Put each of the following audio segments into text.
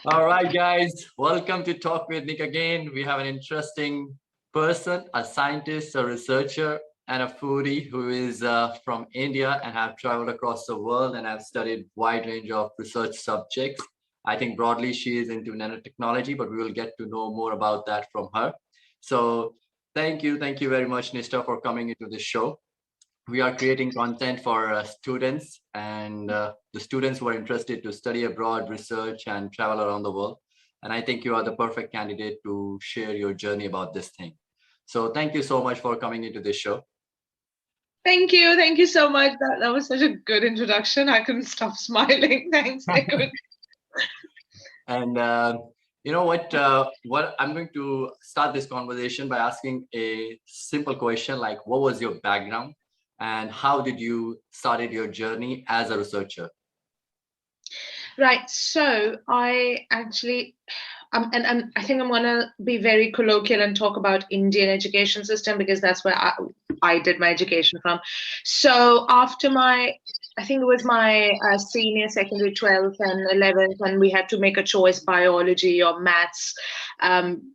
All right, guys, welcome to Talk with Nick again. We have an interesting person, a scientist, a researcher, and a foodie who is from India and have traveled across the world and have studied wide range of research subjects. I think broadly she is into nanotechnology, but we will get to know more about that from her. So thank you very much, Nishtha, for coming into the show. We are creating content for students and the students who are interested to study abroad, research, and travel around the world. And I think you are the perfect candidate to share your journey about this thing. So thank you so much for coming into this show. Thank you. Thank you so much. That was such a good introduction. I couldn't stop smiling. Thanks. I could. And you know what? What I'm going to start this conversation by asking a simple question like, what was your background, and how did you started your journey as a researcher? Right. So I actually, and I think I'm gonna be very colloquial and talk about Indian education system because that's where I did my education from. So after I think it was my senior secondary 12th and 11th, and we had to make a choice, biology or maths. Um,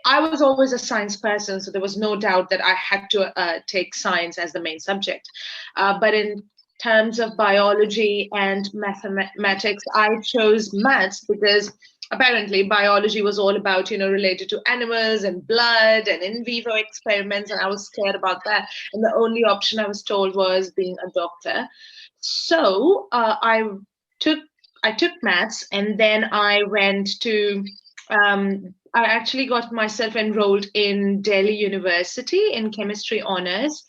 I was always a science person, so there was no doubt that I had to take science as the main subject. But in terms of biology and mathematics, I chose maths because apparently biology was all about, related to animals and blood and in vivo experiments, and I was scared about that. And the only option I was told was being a doctor. So took I took maths, and then I went to I actually got myself enrolled in Delhi University in chemistry honors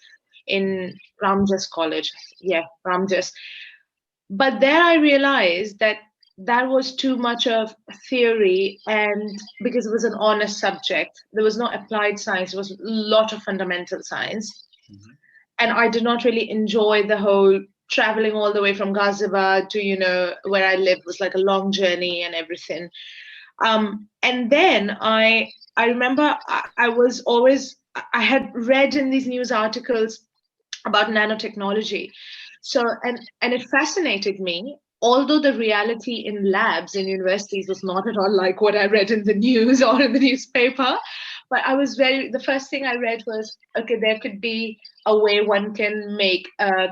in Ramjas College. Yeah, Ramjas. But there I realized that that was too much of theory, and because it was an honors subject, there was no applied science, it was a lot of fundamental science. Mhm. And I did not really enjoy the whole traveling all the way from Ghaziabad to, where I lived was like a long journey and everything. And then I remember I was always I had read in these news articles about nanotechnology. So and it fascinated me. Although the reality in labs in universities was not at all like what I read in the news or in the newspaper, but I was very the first thing I read was okay, there could be a way one can make a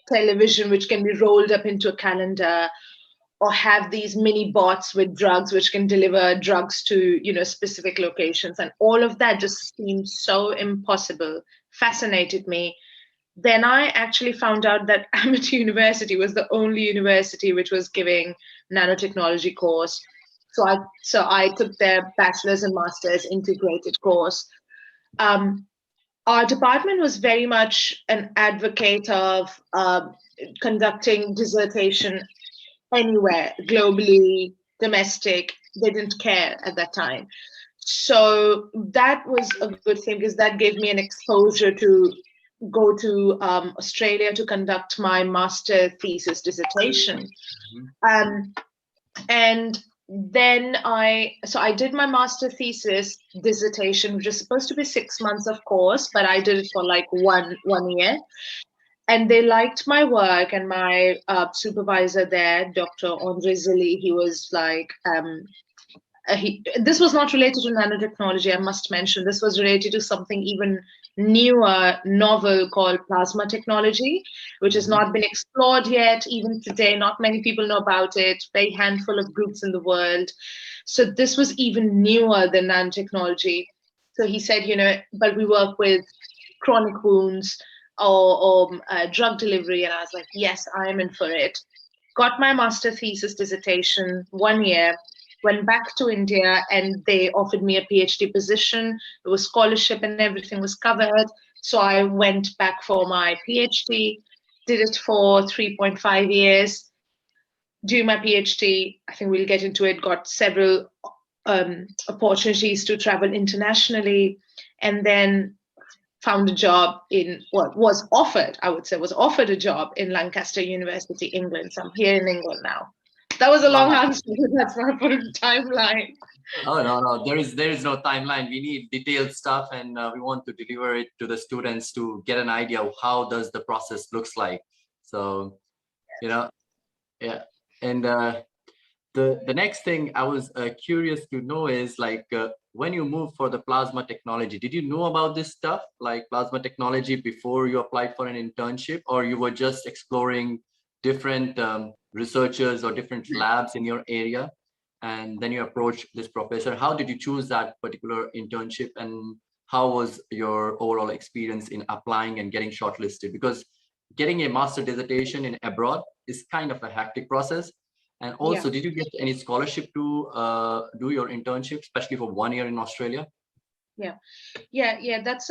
television which can be rolled up into a calendar or have these mini bots with drugs which can deliver drugs to specific locations, and all of that just seemed so impossible, fascinated me. Then I actually found out that Amity University was the only university which was giving nanotechnology course. So I took their bachelor's and master's integrated course. um, our department was very much an advocate of conducting dissertation anywhere, globally, domestic. They didn't care at that time. So that was a good thing because that gave me an exposure to go to Australia to conduct my master thesis dissertation. Mhm. Um, and then I did my master thesis dissertation, which is supposed to be 6 months of course, but I did it for like one year, and they liked my work. And my supervisor there, Dr. Andre Zilli, he was like, this was not related to nanotechnology, I must mention. This was related to something even newer, novel called plasma technology, which has Mhm. not been explored yet. Even today, not many people know about it, very handful of groups in the world. So this was even newer than nanotechnology. So he said, but we work with chronic wounds or drug delivery. And I was like, yes, I am in for it. Got my master thesis dissertation 1 year, went back to India, and they offered me a PhD position. It was scholarship and everything was covered. So I went back for my PhD, did it for 3.5 years. During my PhD, I think we'll get into it, got several opportunities to travel internationally, and then found a job in what was offered, I would say, was offered a job in Lancaster University, England. So I'm here in England now. That was a long Wow. answer. That's my full timeline. Oh, no. There is no timeline. We need detailed stuff, and we want to deliver it to the students to get an idea of how does the process looks like. So, you know, yeah. And The next thing I was curious to know is like when you moved for the plasma technology, did you know about this stuff like plasma technology before you applied for an internship, or you were just exploring different researchers or different labs in your area, and then you approached this professor? How did you choose that particular internship, and how was your overall experience in applying and getting shortlisted? Because getting a master dissertation in abroad is kind of a hectic process. And Yeah. also, did you get any scholarship to do your internship, especially for 1 year in Australia? Yeah. Yeah. That's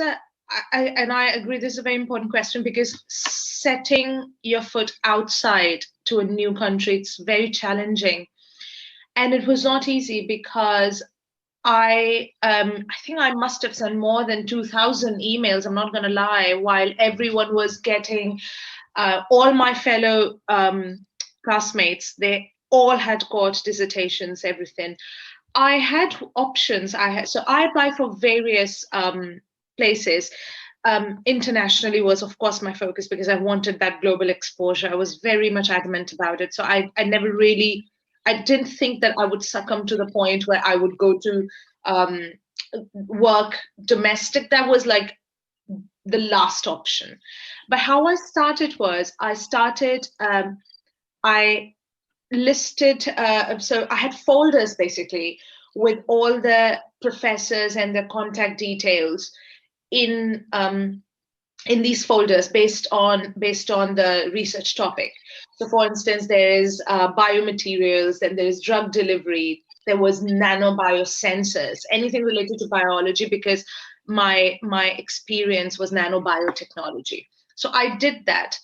and I agree. This is a very important question because setting your foot outside to a new country, it's very challenging. And it was not easy because I think I must have sent more than 2,000 emails. I'm not going to lie. While everyone was getting, all my fellow classmates, they all had got dissertations, everything. I had options. So I applied for various places. Internationally was of course my focus because I wanted that global exposure. I was very much adamant about it. So I never really, I didn't think that I would succumb to the point where I would go to um, work domestic. That was like the last option. But how I started was I listed, so I had folders basically with all the professors and their contact details in in these folders based on the research topic. So, for instance, there is biomaterials, then there is drug delivery, there was nanobiosensors, anything related to biology, because my experience was nanobiotechnology. So I did that,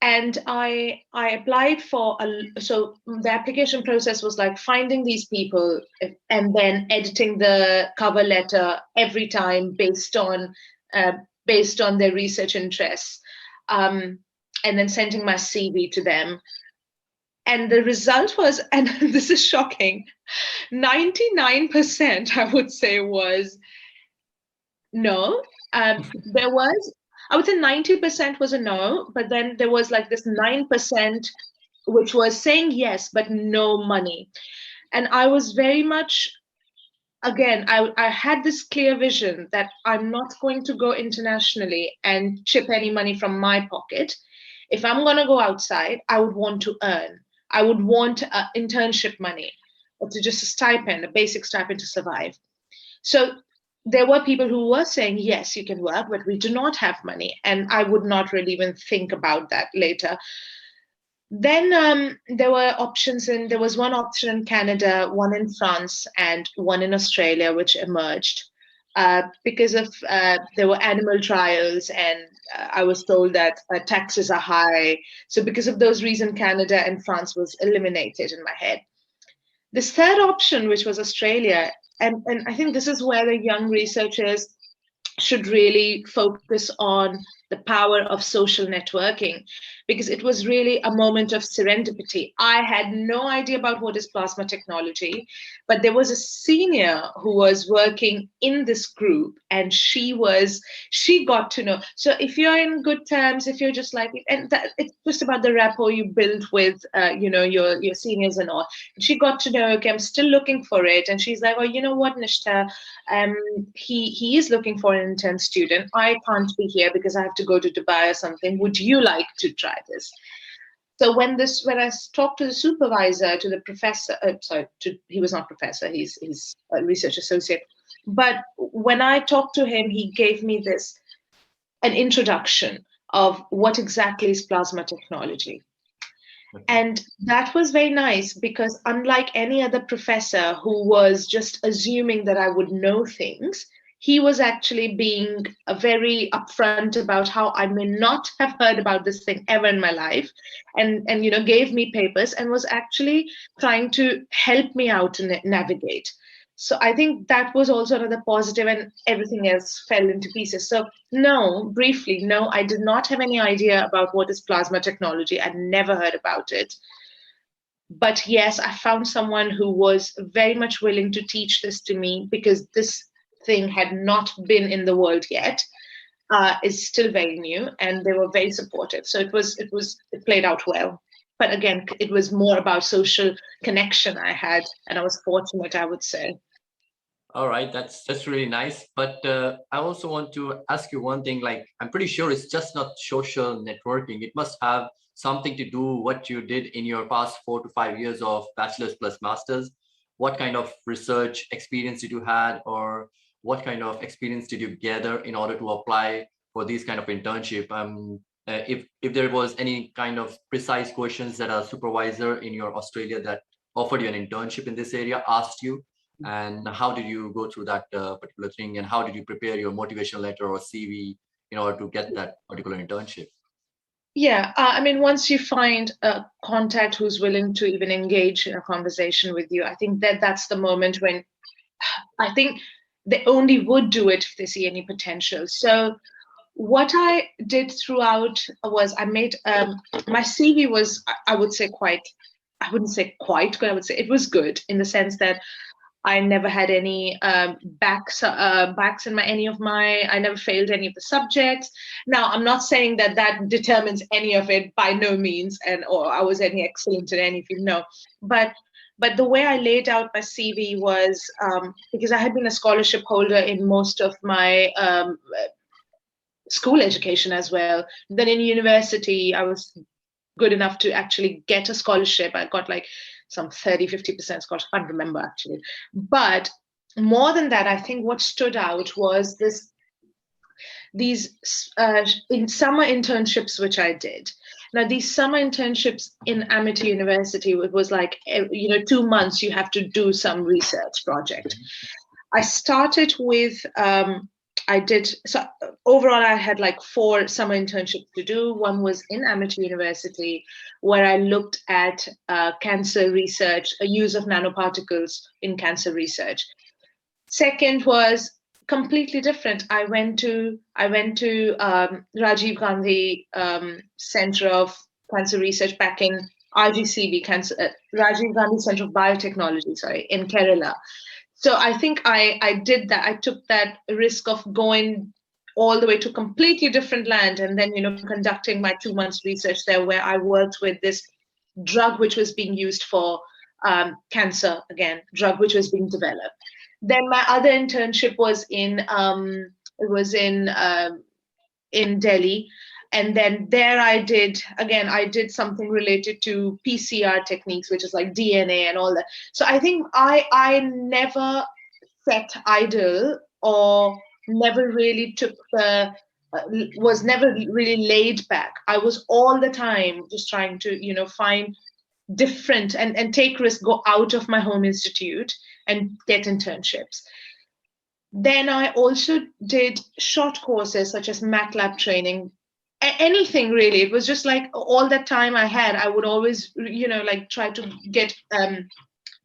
and I applied for so the application process was like finding these people and then editing the cover letter every time uh, based on their research interests, um, and then sending my CV to them. And the result was, and this is shocking, 99% I would say was no. There was, I would say 90% was a no, but then there was like this 9% which was saying yes, but no money. And I was very much, again, I had this clear vision that I'm not going to go internationally and chip any money from my pocket. If I'm going to go outside, I would want to earn. I would want internship money, or to just a stipend, a basic stipend to survive. So there were people who were saying, yes, you can work, but we do not have money. And I would not really even think about that later. Then there were options there was one option in Canada, one in France, and one in Australia, which emerged because of there were animal trials, and I was told that taxes are high. So because of those reasons, Canada and France was eliminated in my head. This third option, which was Australia, and I think this is where the young researchers should really focus on the power of social networking, because it was really a moment of serendipity. I had no idea about what is plasma technology, but there was a senior who was working in this group, and she got to know. So if you're in good terms, if you're just like, and that, it's just about the rapport you build with your seniors and all. She got to know, okay, I'm still looking for it, and she's like, oh, you know what, Nishtha, he is looking for an intern student. I can't be here because I have to go to Dubai or something. Would you like to try this? So when I talked to the supervisor, to the professor, he was not professor, he's a research associate. But when I talked to him, he gave me an introduction of what exactly is plasma technology. And that was very nice because unlike any other professor who was just assuming that I would know things, he was actually being very upfront about how I may not have heard about this thing ever in my life, and gave me papers and was actually trying to help me out to navigate. So I think that was also another positive, and everything else fell into pieces. So no, briefly, no, I did not have any idea about what is plasma technology. I'd never heard about it. But yes, I found someone who was very much willing to teach this to me, because this thing had not been in the world yet. It's still very new, and they were very supportive. So it played out well. But again, it was more about social connection I had, and I was fortunate, I would say. All right, that's really nice. But I also want to ask you one thing. Like, I'm pretty sure it's just not social networking. It must have something to do what you did in your past 4 to 5 years of bachelor's plus masters. What kind of research experience did you had, or what kind of experience did you gather in order to apply for these kind of internship? If there was any kind of precise questions that a supervisor in your Australia that offered you an internship in this area asked you, and how did you go through that particular thing, and how did you prepare your motivational letter or CV in order to get that particular internship? Yeah, I mean, once you find a contact who's willing to even engage in a conversation with you, I think that that's the moment when I think they only would do it if they see any potential. So what I did throughout was I made my CV was I would say quite, I wouldn't say quite good, I would say it was good in the sense that I never had any backs in my any of my. I never failed any of the subjects. Now, I'm not saying that that determines any of it by no means, and or I was any excellent in anything. No, but but the way I laid out my CV was because I had been a scholarship holder in most of my school education as well. Then in university, I was good enough to actually get a scholarship. I got like some 30-50% scholarship. I can't remember actually. But more than that, I think what stood out was these in summer internships which I did. Now these summer internships in Amity University, it was like 2 months you have to do some research project. I started with I did so overall I had like 4 summer internships to do. One was in Amity University where I looked at cancer research, a use of nanoparticles in cancer research. Second was completely different. I went to Rajiv Gandhi Center of Cancer Research back in RGCB, Rajiv Gandhi Center of Biotechnology, sorry, in Kerala. So I think I did that. I took that risk of going all the way to completely different land and then conducting my 2 months research there, where I worked with this drug which was being used for cancer, again, drug which was being developed. Then my other internship was in Delhi, and then there I did something related to PCR techniques, which is like DNA and all that. So I think I never sat idle or never really took the was never really laid back. I was all the time just trying to find different and take risks, go out of my home institute and get internships. Then I also did short courses such as MATLAB training, anything really. It was just like all that time I had, I would always, like try to get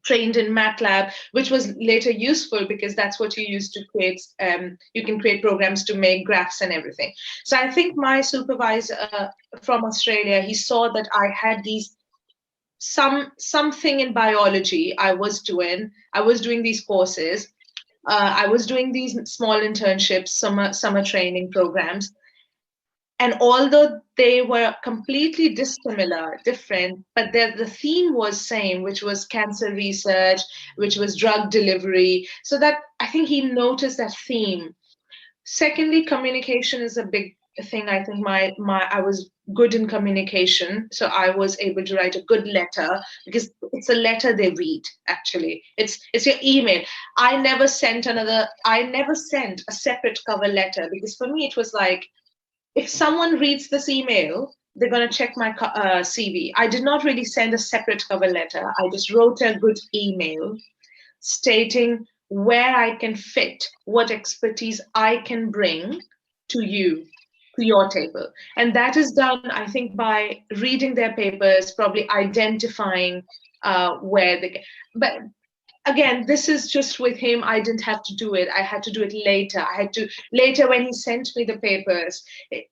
trained in MATLAB, which was later useful because that's what you use to create, you can create programs to make graphs and everything. So I think my supervisor from Australia, he saw that I had these something in biology I was doing. I was doing these courses. I was doing these small internships, summer training programs. And although they were completely dissimilar, different, but the theme was same, which was cancer research, which was drug delivery. So that I think he noticed that theme. Secondly, communication is a big thing. I think I was good in communication, so I was able to write a good letter because it's a letter they read. Actually, it's your email. I never sent a separate cover letter because for me it was like, if someone reads this email, they're going to check my CV. I did not really send a separate cover letter. I just wrote a good email stating where I can fit, what expertise I can bring to you, to your table. And that is done, I think, by reading their papers, probably identifying where they, but again, this is just with him. I didn't have to do it. I had to do it later. Later when he sent me the papers,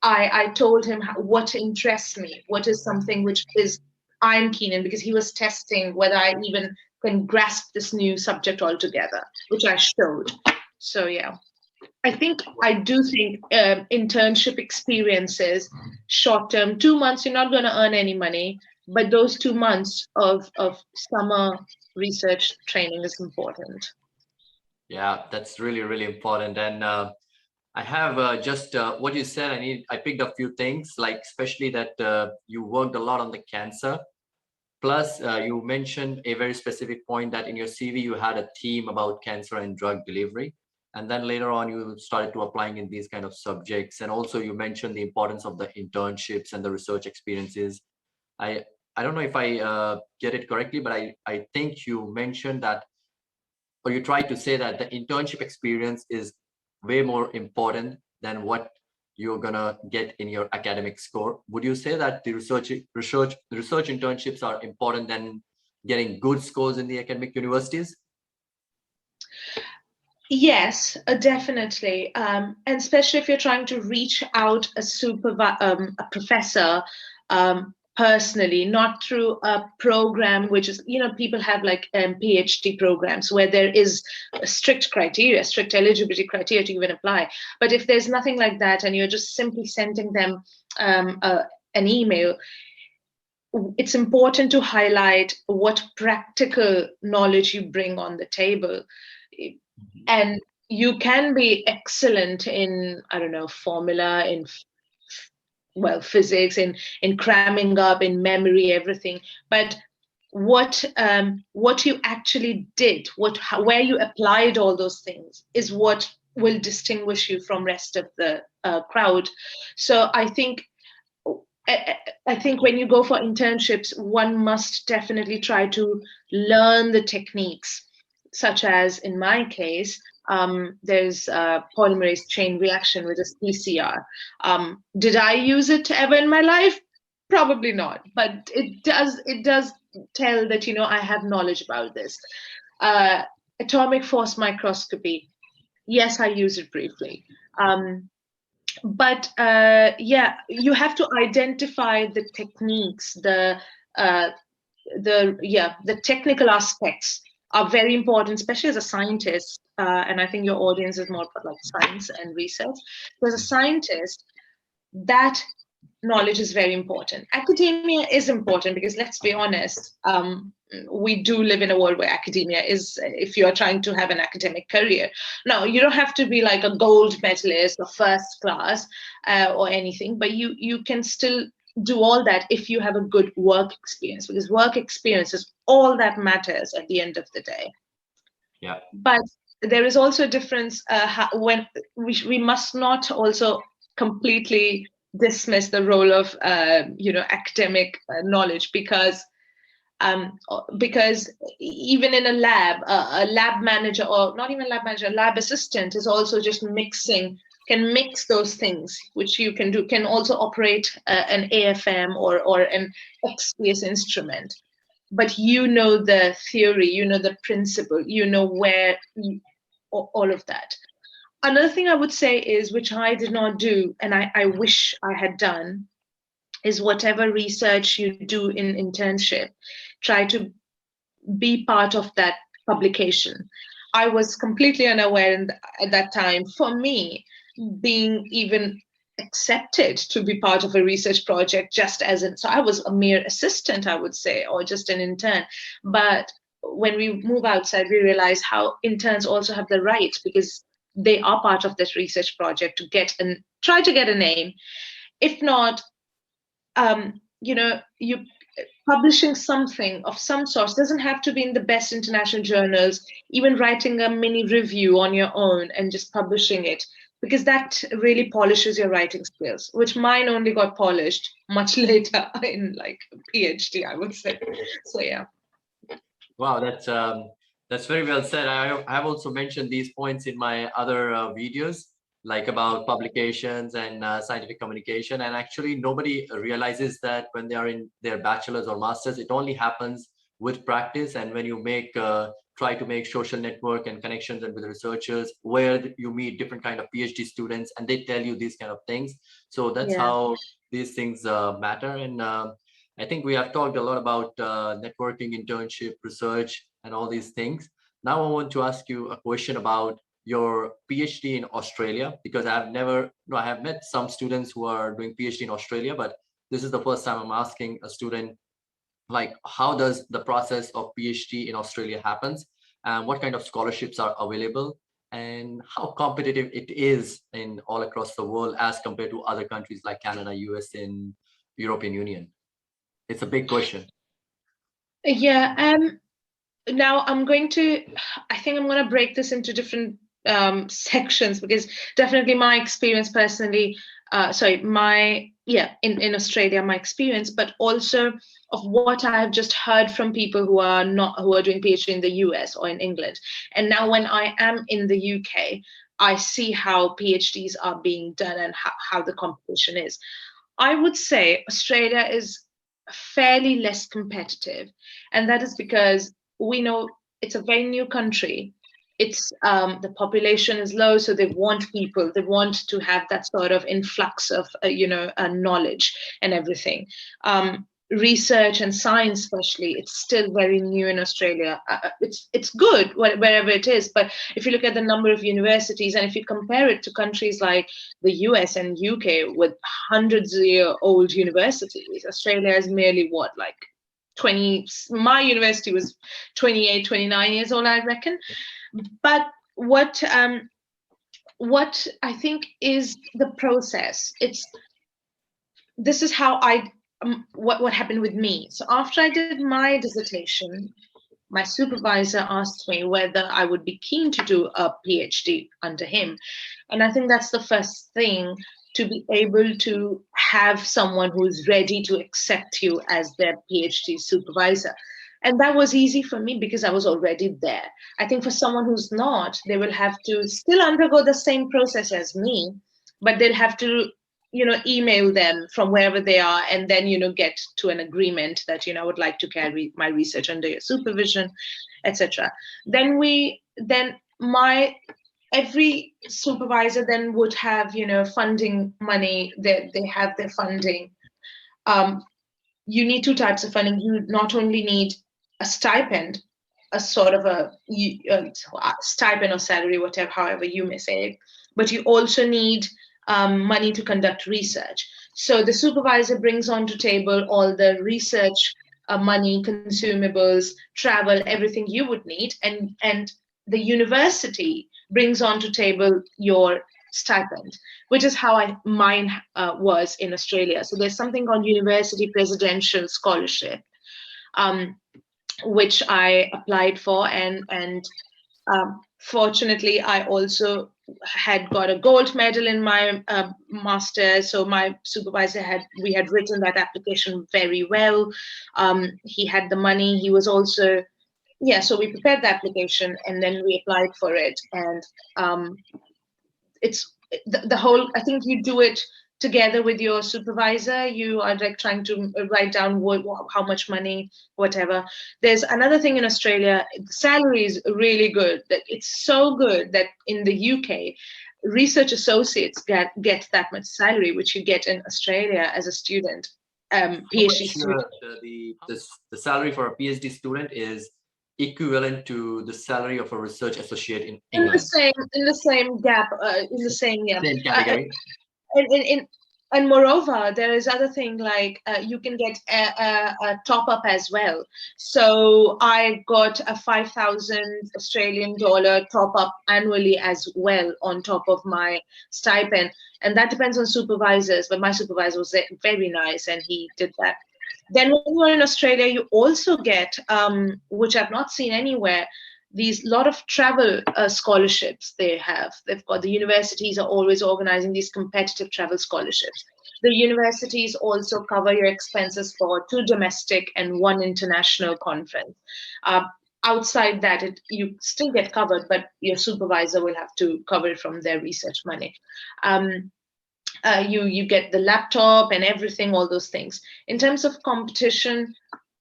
I told him what interests me, what is something which is I'm keen in, because he was testing whether I even can grasp this new subject altogether, which I showed. So yeah, I do think internship experiences, short term, 2 months, you're not going to earn any money, but those 2 months of summer research training is important. Yeah, that's really, really important. And I have just what you said. I picked up a few things, like especially that you worked a lot on the cancer. Plus, you mentioned a very specific point that in your CV you had a theme about cancer and drug delivery. And then later on, you started to applying in these kind of subjects. And also, you mentioned the importance of the internships and the research experiences. I I don't know if I get it correctly, but I think you mentioned that, or you tried to say that the internship experience is way more important than what you're gonna get in your academic score. Would you say that the research internships are important than getting good scores in the academic universities? Yes, definitely. And especially if you're trying to reach out a professor personally, not through a program, which is, people have like PhD programs where there is a strict criteria, strict eligibility criteria to even apply. But if there's nothing like that and you're just simply sending them an email, it's important to highlight what practical knowledge you bring on the table. And you can be excellent in, I don't know, formula, in physics, in cramming up, in memory, everything. But what you actually did, where you applied all those things, is what will distinguish you from rest of the crowd. So I think when you go for internships, one must definitely try to learn the techniques, such as in my case, there's polymerase chain reaction, which is PCR. Did I use it ever in my life? Probably not, but it does tell that I have knowledge about this. Uh, Atomic force microscopy. Yes, I use it briefly. But yeah, you have to identify the techniques, uh, the technical aspects are very important, especially as a scientist. And I think your audience is more for like science and research. So as a scientist, that knowledge is very important. Academia is important because, let's be honest, we do live in a world where academia is, if you are trying to have an academic career. Now, you don't have to be like a gold medalist or first class or anything, but you can still do all that if you have a good work experience, because work experience is all that matters at the end of the day. Yeah. But there is also a difference when we must not also completely dismiss the role of academic knowledge, because even in a lab, a lab manager, or not even lab manager, a lab assistant is also just can mix those things, which you can do, can also operate an AFM or an XPS instrument. But the theory, the principle, where all of that. Another thing I would say is, which I did not do, and I wish I had done, is whatever research you do in internship, try to be part of that publication. I was completely unaware at that time. For me, being even accepted to be part of a research project, so I was a mere assistant, I would say, or just an intern. But when we move outside, we realize how interns also have the rights, because they are part of this research project, to try to get a name. If not, you publishing something of some sort, doesn't have to be in the best international journals, even writing a mini review on your own and just publishing it, because that really polishes your writing skills, which mine only got polished much later in like PhD, I would say. So yeah. Wow, that's very well said. I have also mentioned these points in my other videos, like about publications and scientific communication. And actually, nobody realizes that when they are in their bachelor's or master's, it only happens with practice. And when you try to make social network and connections and with researchers, where you meet different kind of PhD students, and they tell you these kind of things. So that's how these things matter. And I think we have talked a lot about networking, internship, research, and all these things. Now I want to ask you a question about your PhD in Australia, because I have met some students who are doing PhD in Australia, but this is the first time I'm asking a student like how does the process of PhD in Australia happens, and what kind of scholarships are available, and how competitive it is in all across the world as compared to other countries like Canada, US, and European Union. It's a big question. Yeah. Now I think I'm going to break this into different sections, because definitely my experience personally, in Australia, my experience, but also of what I have just heard from people who are doing PhD in the US or in England. And now when I am in the UK, I see how PhDs are being done and how the competition is. I would say Australia is fairly less competitive, and that is because we know it's a very new country. It's the population is low, so they want to have that sort of influx of knowledge and everything. Research and science, especially, it's still very new in Australia. It's good wherever it is, but if you look at the number of universities, and if you compare it to countries like the US and UK with hundreds-year-old universities, Australia is merely what, like 20. My university was 28, 29 years old, I reckon. But what I think is the process. This is how what happened with me. So after I did my dissertation, my supervisor asked me whether I would be keen to do a PhD under him. And I think that's the first thing, to be able to have someone who is ready to accept you as their PhD supervisor. And that was easy for me because I was already there. I think for someone who's not, they will have to still undergo the same process as me, but they'll have to email them from wherever they are, and then get to an agreement that I would like to carry my research under your supervision, etc. My every supervisor then would have funding money. They have their funding. You need two types of funding. You not only need a stipend, a sort of a stipend or salary, whatever, however you may say it, but you also need money to conduct research. So the supervisor brings onto table all the research money, consumables, travel, everything you would need, and the university brings onto table your stipend, which is how mine was in Australia. So there's something called University Presidential Scholarship, which I applied for, and fortunately, I also had got a gold medal in my master's. So my supervisor we had written that application very well. He had the money. He was also, so we prepared the application and then we applied for it. And it's the whole, I think you do it together with your supervisor. You are like trying to write down how much money, whatever. There's another thing in Australia, the salary is really good. That it's so good that in the UK, research associates get that much salary, which you get in Australia as a student, PhD student. The salary for a PhD student is equivalent to the salary of a research associate in England. In the same gap, in the same category. And moreover, there is other thing like you can get a top up as well. So I got a 5,000 Australian dollar top up annually as well on top of my stipend, and that depends on supervisors. But my supervisor was very nice, and he did that. Then when you're in Australia, you also get, which I've not seen anywhere, these lot of travel scholarships they've got. The universities are always organizing these competitive travel scholarships. The universities also cover your expenses for 2 domestic and 1 international conference. Outside that, you still get covered, but your supervisor will have to cover it from their research money. You get the laptop and everything, all those things. In terms of competition,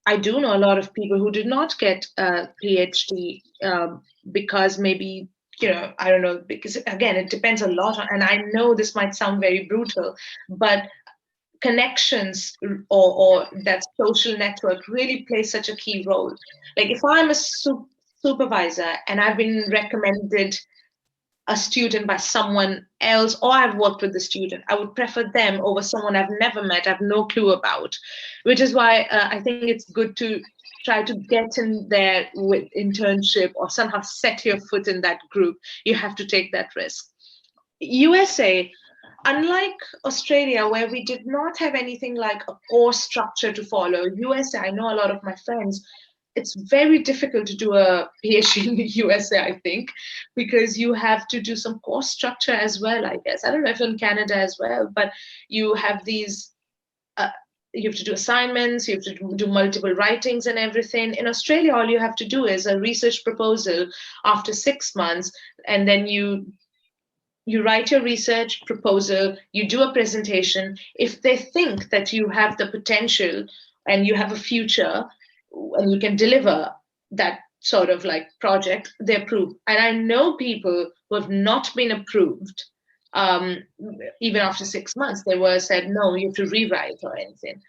I do know a lot of people who did not get a PhD because maybe, I don't know, because again, it depends a lot on, and I know this might sound very brutal, but connections or that social network really plays such a key role. Like if I'm a supervisor and I've been recommended a student by someone else, or I've worked with the student, I would prefer them over someone I've never met, I have no clue about, which is why I think it's good to try to get in there with internship or somehow set your foot in that group. You have to take that risk. USA, unlike Australia, where we did not have anything like a course structure to follow, USA, I know a lot of my friends, it's very difficult to do a PhD in the USA, I think, because you have to do some course structure as well, I guess. I don't know if in Canada as well, but you have these, you have to do assignments, you have to do multiple writings and everything. In Australia, all you have to do is a research proposal after 6 months, and then you write your research proposal, you do a presentation. If they think that you have the potential and you have a future and you can deliver that sort of like project, they approve. And I know people who have not been approved, even after 6 months, they were said, no, you have to rewrite or anything.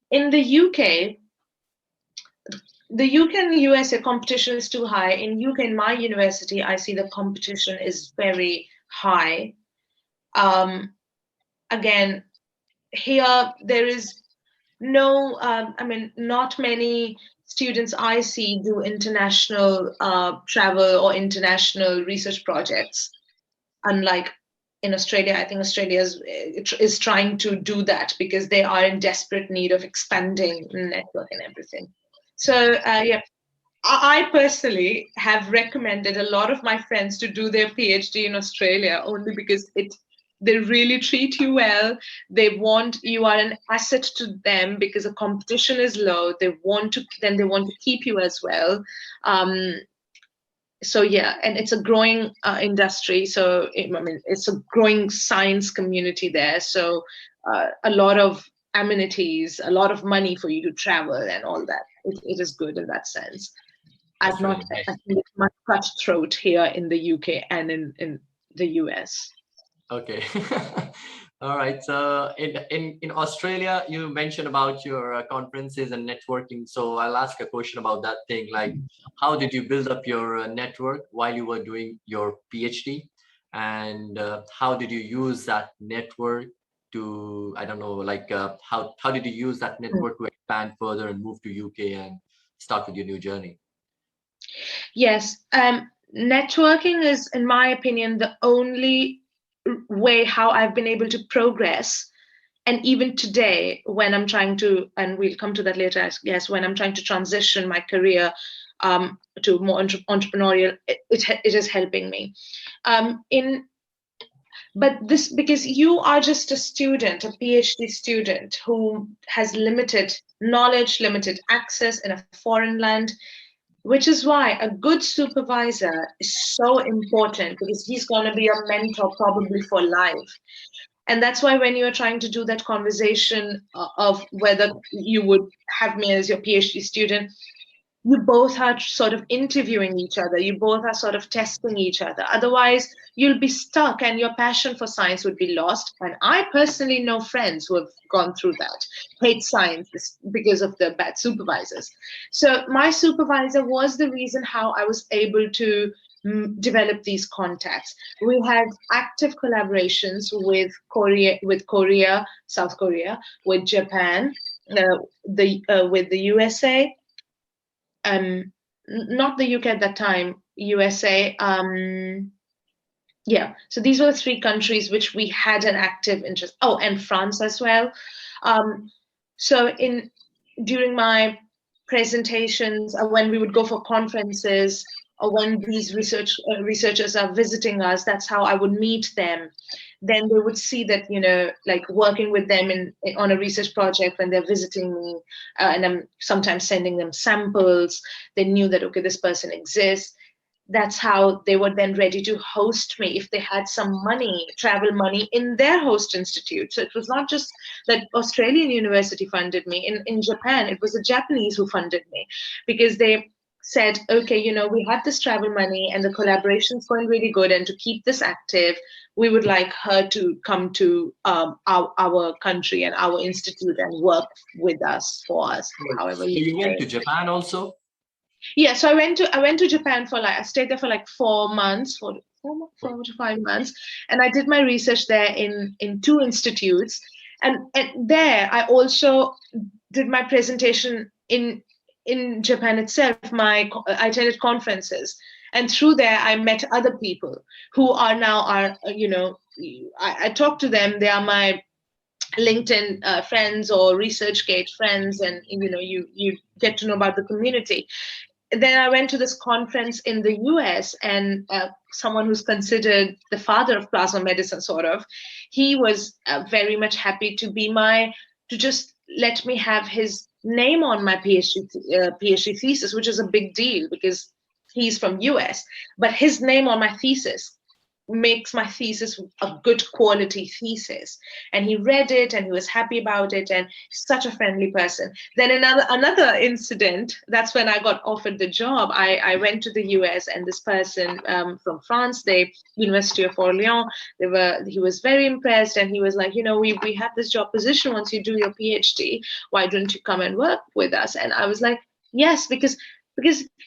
In the UK, and USA competition is too high. In UK, in my university, I see the competition is very high. Again, here there is no, not many students I see do international travel or international research projects. Unlike in Australia, I think Australia is trying to do that because they are in desperate need of expanding network and everything. So yeah, I personally have recommended a lot of my friends to do their PhD in Australia only because they really treat you well. You are an asset to them because the competition is low. They want to keep you as well. So yeah, and it's a growing industry. So it's a growing science community there. So a lot of amenities, a lot of money for you to travel and all that. It is good in that sense. That's I really nice. think it's much cutthroat here in the UK and in the US. Okay. All right. So in Australia, you mentioned about your conferences and networking. So I'll ask a question about that thing. Like, how did you build up your network while you were doing your PhD? And how did you use that network to, I don't know, like how did you use that network to expand further and move to UK and start with your new journey? Yes, networking is, in my opinion, the only way how I've been able to progress. And even today, when I'm trying to, and we'll come to that later, I guess, when I'm trying to transition my career to more entrepreneurial, it is helping me. But this, because you are just a student, a PhD student who has limited knowledge, limited access in a foreign land, which is why a good supervisor is so important because he's going to be a mentor probably for life. And that's why when you're trying to do that conversation of whether you would have me as your PhD student, you both are sort of interviewing each other. You both are sort of testing each other. Otherwise, you'll be stuck and your passion for science would be lost. And I personally know friends who have gone through that, hate science because of the bad supervisors. So my supervisor was the reason how I was able to develop these contacts. We had active collaborations with Korea, South Korea, with Japan, with the USA, not the UK at that time, USA. Yeah, so these were the three countries which we had an active interest. Oh, and France as well. So during my presentations, when we would go for conferences, or when these researchers are visiting us, that's how I would meet them. Then they would see that, like working with them on a research project when they're visiting me, and I'm sometimes sending them samples. They knew that, okay, this person exists. That's how they were then ready to host me if they had some money, travel money in their host institute. So it was not just that Australian university funded me. In Japan, it was the Japanese who funded me because they said, okay, we have this travel money and the collaboration's going really good, and to keep this active, we would like her to come to our country and our institute and work with us, for us, however you went to Japan also? Yeah, so I went to Japan I stayed there for like 4 months, 4 to 5 months, and I did my research there in two institutes, and there I also did my presentation in Japan itself. I attended conferences, and through there I met other people who are now are I talk to them. They are my LinkedIn friends or ResearchGate friends, and you get to know about the community. Then I went to this conference in the US, and someone who's considered the father of plasma medicine, sort of, he was very much happy to just let me have his name on my PhD thesis, which is a big deal because he's from US, but his name on my thesis makes my thesis a good quality thesis. And he read it and he was happy about it, and such a friendly person. Then another incident, that's when I got offered the job. I went to the US, and this person from France, the University of Orleans, he was very impressed, and he was like, we have this job position. Once you do your PhD, why don't you come and work with us? And I was like, yes, because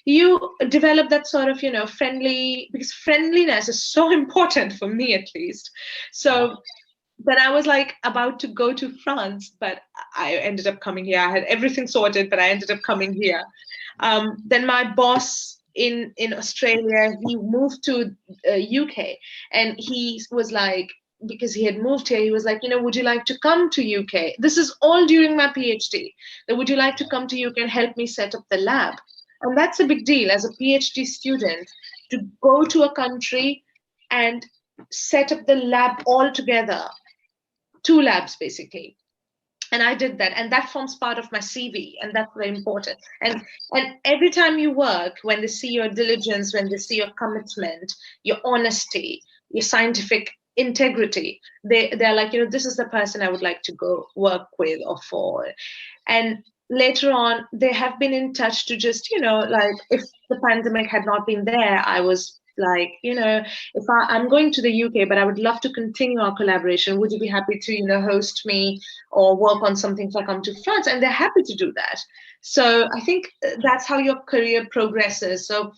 you develop that sort of friendly, because friendliness is so important for me, at least. So then I was like about to go to France, but I ended up coming here. I had everything sorted, but I ended up coming here. Then my boss in Australia, he moved to UK, and he was like, because he had moved here, he was like, would you like to come to UK? This is all during my PhD. Then would you like to come to UK and help me set up the lab? And that's a big deal as a PhD student, to go to a country and set up the lab all together, two labs basically. And I did that, and that forms part of my CV, and that's very important. And every time you work, when they see your diligence, when they see your commitment, your honesty, your scientific integrity, they're like, this is the person I would like to go work with or for. And later on, they have been in touch to just, like, if the pandemic had not been there, I was like, if I'm going to the UK, but I would love to continue our collaboration. Would you be happy to, host me or work on something if I come to France? And they're happy to do that. So I think that's how your career progresses. So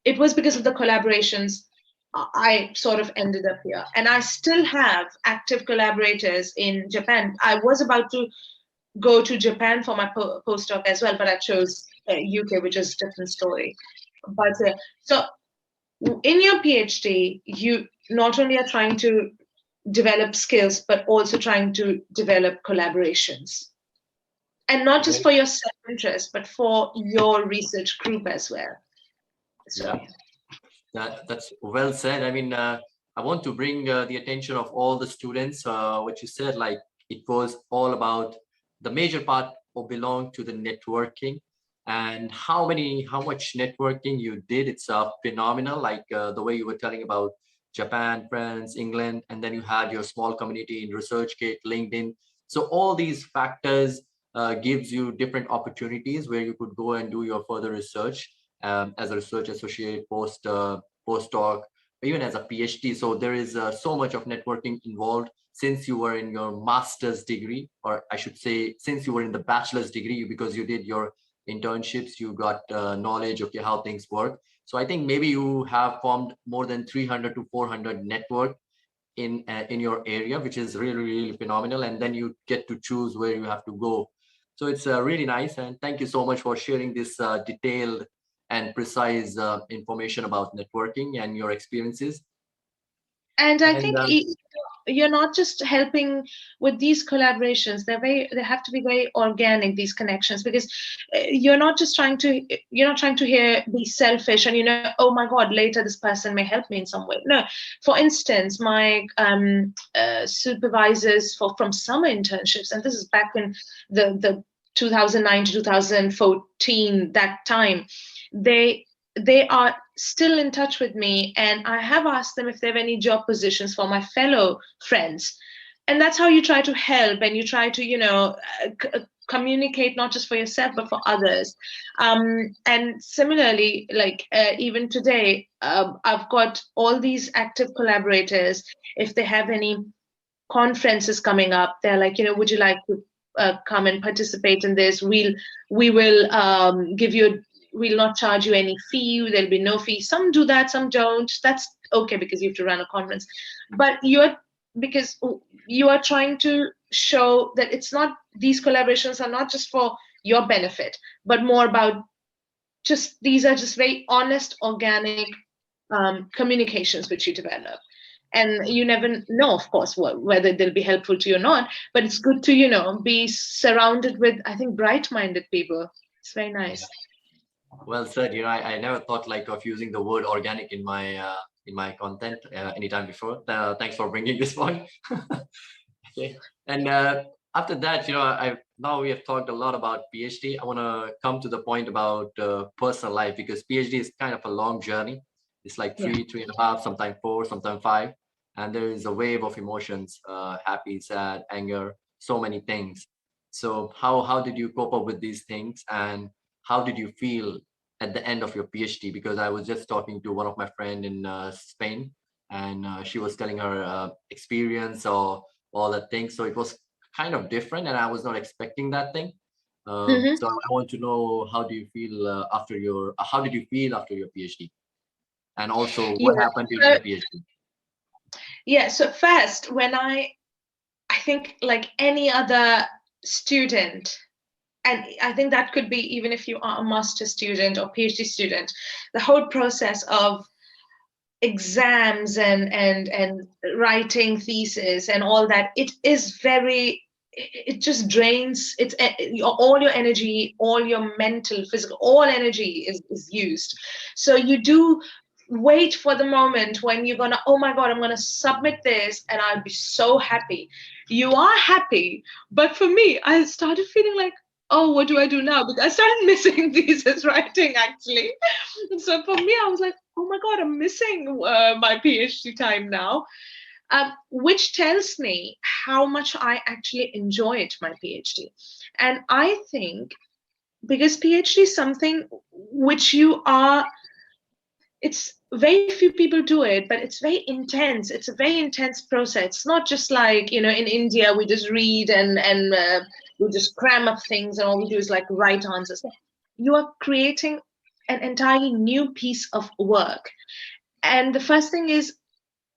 it was because of the collaborations I sort of ended up here. And I still have active collaborators in Japan. I was about to go to Japan for my postdoc as well, but I chose UK, which is a different story. But so in your PhD, you not only are trying to develop skills, but also trying to develop collaborations. And not just for your self-interest, but for your research group as well. So that's well said. I mean, I want to bring the attention of all the students, what you said, like it was all about the major part of belong to the networking, and how much networking you did. It's phenomenal. Like the way you were telling about Japan, France, England, and then you had your small community in ResearchGate, LinkedIn. So all these factors gives you different opportunities where you could go and do your further research as a research associate, postdoc, even as a PhD. So there is so much of networking involved since you were in your master's degree, or I should say, since you were in the bachelor's degree, because you did your internships, you got knowledge of how things work. So I think maybe you have formed more than 300 to 400 network in your area, which is really, really phenomenal. And then you get to choose where you have to go. So it's really nice. And thank you so much for sharing this detailed and precise information about networking and your experiences. And I think you're not just helping with these collaborations. They have to be very organic, these connections, because you're not trying to be selfish and oh my God, later this person may help me in some way. No. For instance, my supervisors from summer internships, and this is back in the 2009 to 2014, that time, they are still in touch with me, and I have asked them if they have any job positions for my fellow friends. And that's how you try to help, and you try to communicate not just for yourself but for others. And similarly, like even today, I've got all these active collaborators. If they have any conferences coming up, they're like, would you like to come and participate in this? We will give you we'll not charge you any fee. There'll be no fee. Some do that, some don't. That's okay, because you have to run a conference, but because you are trying to show that it's not, these collaborations are not just for your benefit, but more about just, these are just very honest, organic communications which you develop. And you never know, of course, whether they'll be helpful to you or not, but it's good to, be surrounded with, I think, bright-minded people. It's very nice. Well said. I never thought like of using the word organic in my content anytime before. Thanks for bringing this point. Okay. And after that, now we have talked a lot about PhD. I want to come to the point about personal life, because PhD is kind of a long journey. It's like Yeah. 3.5, sometimes 4, sometimes 5, and there is a wave of emotions: happy, sad, anger, so many things. So how did you cope up with these things, and how did you feel at the end of your PhD? Because I was just talking to one of my friend in Spain, and she was telling her experience or all that thing. So it was kind of different, and I was not expecting that thing. Mm-hmm. So I want to know, how do you feel how did you feel after your PhD, and also what Yeah. happened during So, the PhD? yeah. So first, when I think like any other student, and I think that could be even if you are a master student or PhD student, the whole process of exams and writing thesis and all that, it is very, it just drains, all your energy, all your mental, physical, all energy is used. So you do wait for the moment when you're gonna, oh my god, I'm gonna submit this and I'll be so happy. You are happy, but for me, I started feeling like, oh, what do I do now? Because I started missing thesis writing actually. So for me, I was like, oh my god, I'm missing my PhD time now, which tells me how much I actually enjoyed my PhD. And I think because PhD is something which you are, it's very few people do it, but it's very intense. It's a very intense process. It's not just like, in India we just read and we just cram up things and all we do is like write answers. You are creating an entirely new piece of work. And the first thing is,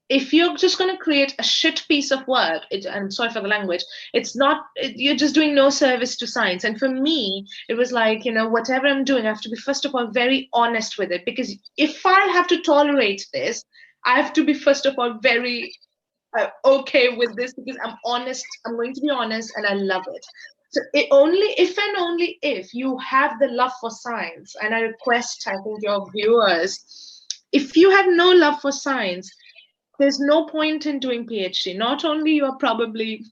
if you're just going to create a shit piece of work, I'm sorry for the language, it's not, you're just doing no service to science. And for me, it was like, whatever I'm doing, I have to be, first of all, very honest with it. Because if I have to tolerate this, I have to be, first of all, very okay with this, because I'm honest. I'm going to be honest and I love it. So if and only if you have the love for science, and I request, I think, your viewers, if you have no love for science, there's no point in doing PhD. Not only you are probably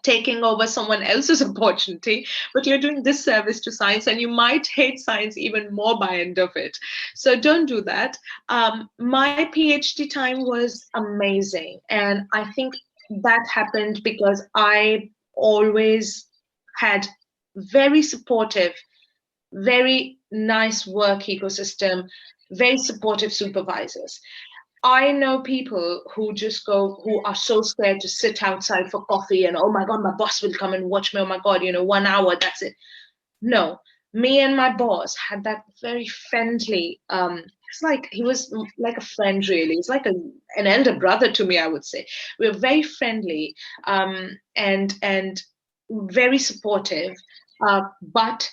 taking over someone else's opportunity, but you're doing this service to science, and you might hate science even more by end of it. So don't do that. My PhD time was amazing, and I think that happened because I always had very supportive, very nice work ecosystem, very supportive supervisors. I know people who just go, who are so scared to sit outside for coffee and, oh my God, my boss will come and watch me. Oh my God, 1 hour, that's it. No, me and my boss had that very friendly, it's like, he was like a friend, really. He's like an elder brother to me, I would say. We were very friendly, and very supportive. But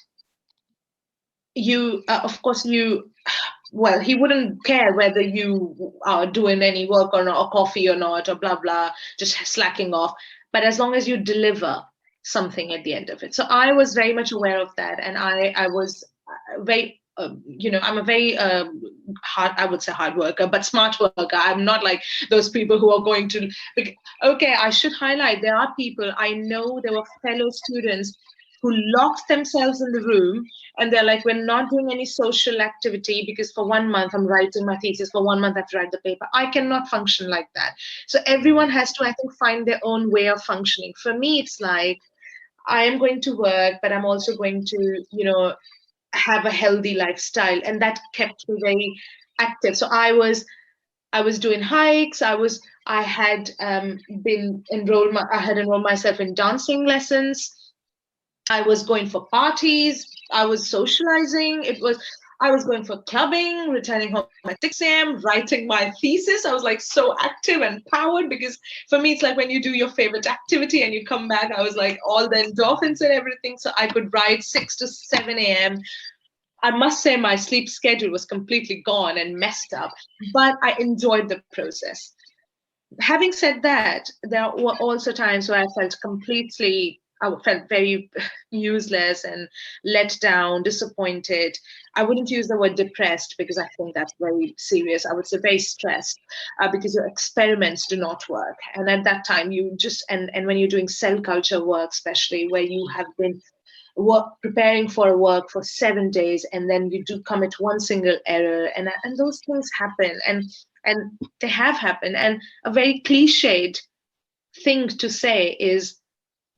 of course, well, he wouldn't care whether you are doing any work or not, or coffee or not, or blah blah, just slacking off, but as long as you deliver something at the end of it. So I was very much aware of that, and I was very I'm a very hard, I would say, hard worker, but smart worker. I'm not like those people who are going to, okay, I should highlight, there are people I know, there were fellow students who locked themselves in the room, and they're like, we're not doing any social activity because for 1 month I'm writing my thesis, for 1 month I have to write the paper. I cannot function like that. So everyone has to, I think, find their own way of functioning. For me, it's like, I am going to work, but I'm also going to, have a healthy lifestyle, and that kept me very active. So I was doing hikes. I had I had enrolled myself in dancing lessons. I was going for parties. I was socializing. I was going for clubbing, returning home at 6 a.m., writing my thesis. I was like so active and powered because for me, it's like when you do your favorite activity and you come back, I was like all the endorphins and everything. So I could write 6 to 7 a.m. I must say my sleep schedule was completely gone and messed up, but I enjoyed the process. Having said that, there were also times where I felt completely, I felt very useless and let down, disappointed. I wouldn't use the word depressed because I think that's very serious. I would say very stressed because your experiments do not work. And at that time, you just, and when you're doing cell culture work, especially where you have been preparing for work for 7 days and then you do commit one single error and those things happen and they have happened. And a very cliched thing to say is,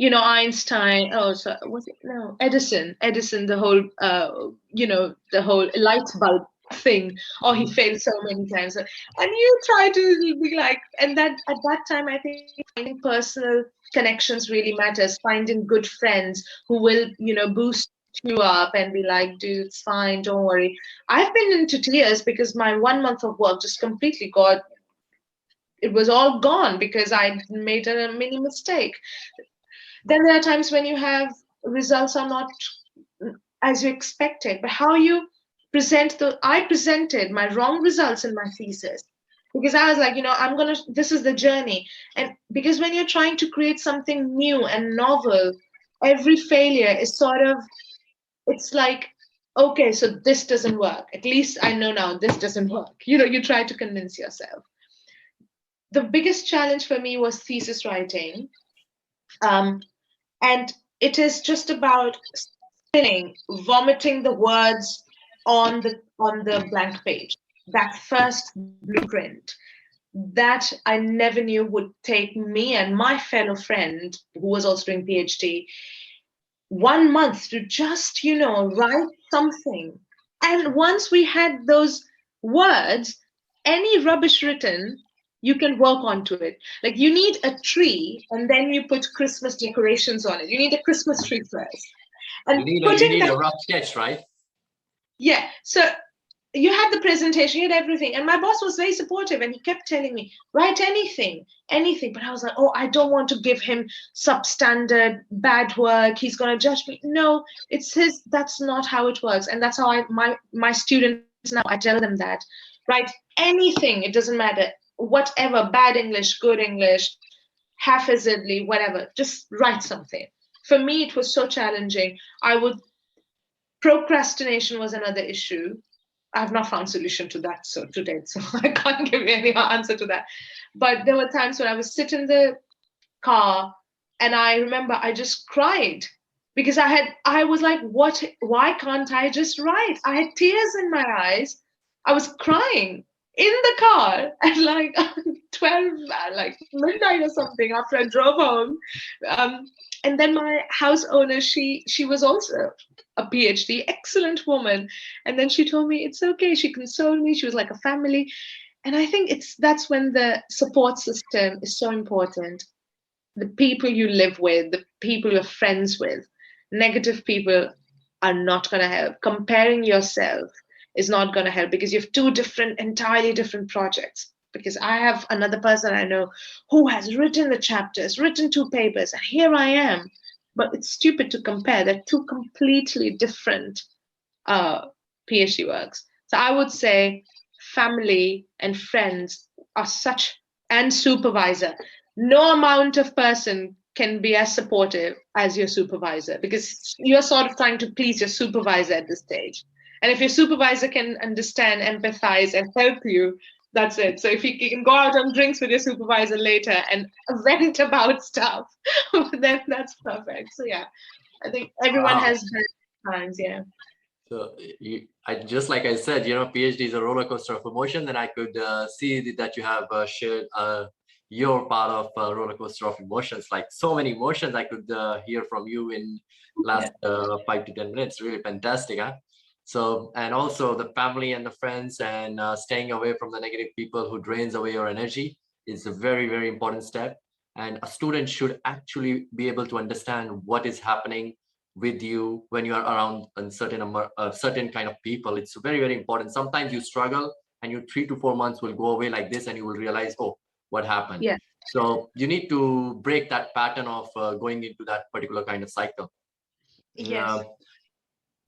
Einstein, oh, so was it? No, Edison, the whole, the whole light bulb thing. Oh, he failed so many times. And you try to be like, and that at that time, I think finding personal connections really matters, finding good friends who will, boost you up and be like, dude, it's fine, don't worry. I've been into tears because my 1 month of work just completely got, it was all gone because I made a mini mistake. Then there are times when you have results are not as you expected, but how you present I presented my wrong results in my thesis because I was like, this is the journey. And because when you're trying to create something new and novel, every failure is sort of, it's like, okay, so this doesn't work. At least I know now this doesn't work. You try to convince yourself. The biggest challenge for me was thesis writing. And it is just about vomiting the words on the blank page. That first blueprint that I never knew would take me and my fellow friend who was also doing PhD 1 month to just write something. And once we had those words, any rubbish written, you can work onto it. Like you need a tree and then you put Christmas decorations on it. You need a Christmas tree first. You And need putting a that, rough sketch, right? yeah. So you had the presentation, you had everything. And my boss was very supportive and he kept telling me, write anything, anything. But I was like, oh, I don't want to give him substandard bad work. He's going to judge me. No, it's his, that's not how it works. And that's how my students now, I tell them that, write anything. It doesn't matter. Whatever, bad English, good English, haphazardly, whatever, just write something. For me, it was so challenging. Procrastination was another issue. I've not found solution to that so to date, so I can't give you any answer to that. But there were times when I was sitting in the car and I remember I just cried because I was like, what, why can't I just write? I had tears in my eyes. I was crying in the car at like 12, like midnight or something after I drove home. And then my house owner, she was also a PhD, excellent woman. And then she told me it's okay. She consoled me. She was like a family. And I think that's when the support system is so important. The people you live with, the people you're friends with, negative people are not going to help. Comparing yourself is not going to help because you have two different, entirely different projects. Because I have another person I know who has written the chapters, written 2 papers, and here I am. But it's stupid to compare. They're two completely different PhD works. So I would say family and friends are such, and supervisor. No amount of person can be as supportive as your supervisor because you're sort of trying to please your supervisor at this stage. And if your supervisor can understand, empathize, and help you, that's it. So if you can go out on drinks with your supervisor later and vent about stuff, then that's perfect. So yeah, I think everyone Wow. has their times. Yeah. So I just like I said, PhD is a roller coaster of emotion, and I could see that you have shared your part of roller coaster of emotions. Like so many emotions, I could hear from you in last 5 to 10 minutes. Really fantastic, huh? So, and also the family and the friends, and staying away from the negative people who drains away your energy is a very, very important step. And a student should actually be able to understand what is happening, with you when you are around a certain kind of people. It's very, very important. Sometimes you struggle and your 3 to 4 months will go away like this and you will realize, oh, what happened? Yeah. So you need to break that pattern of going into that particular kind of cycle. Yes.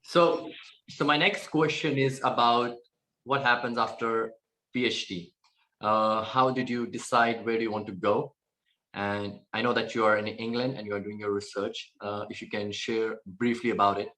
So my next question is about what happens after PhD. How did you decide where do you want to go? And I know that you are in England and you are doing your research. If you can share briefly about it.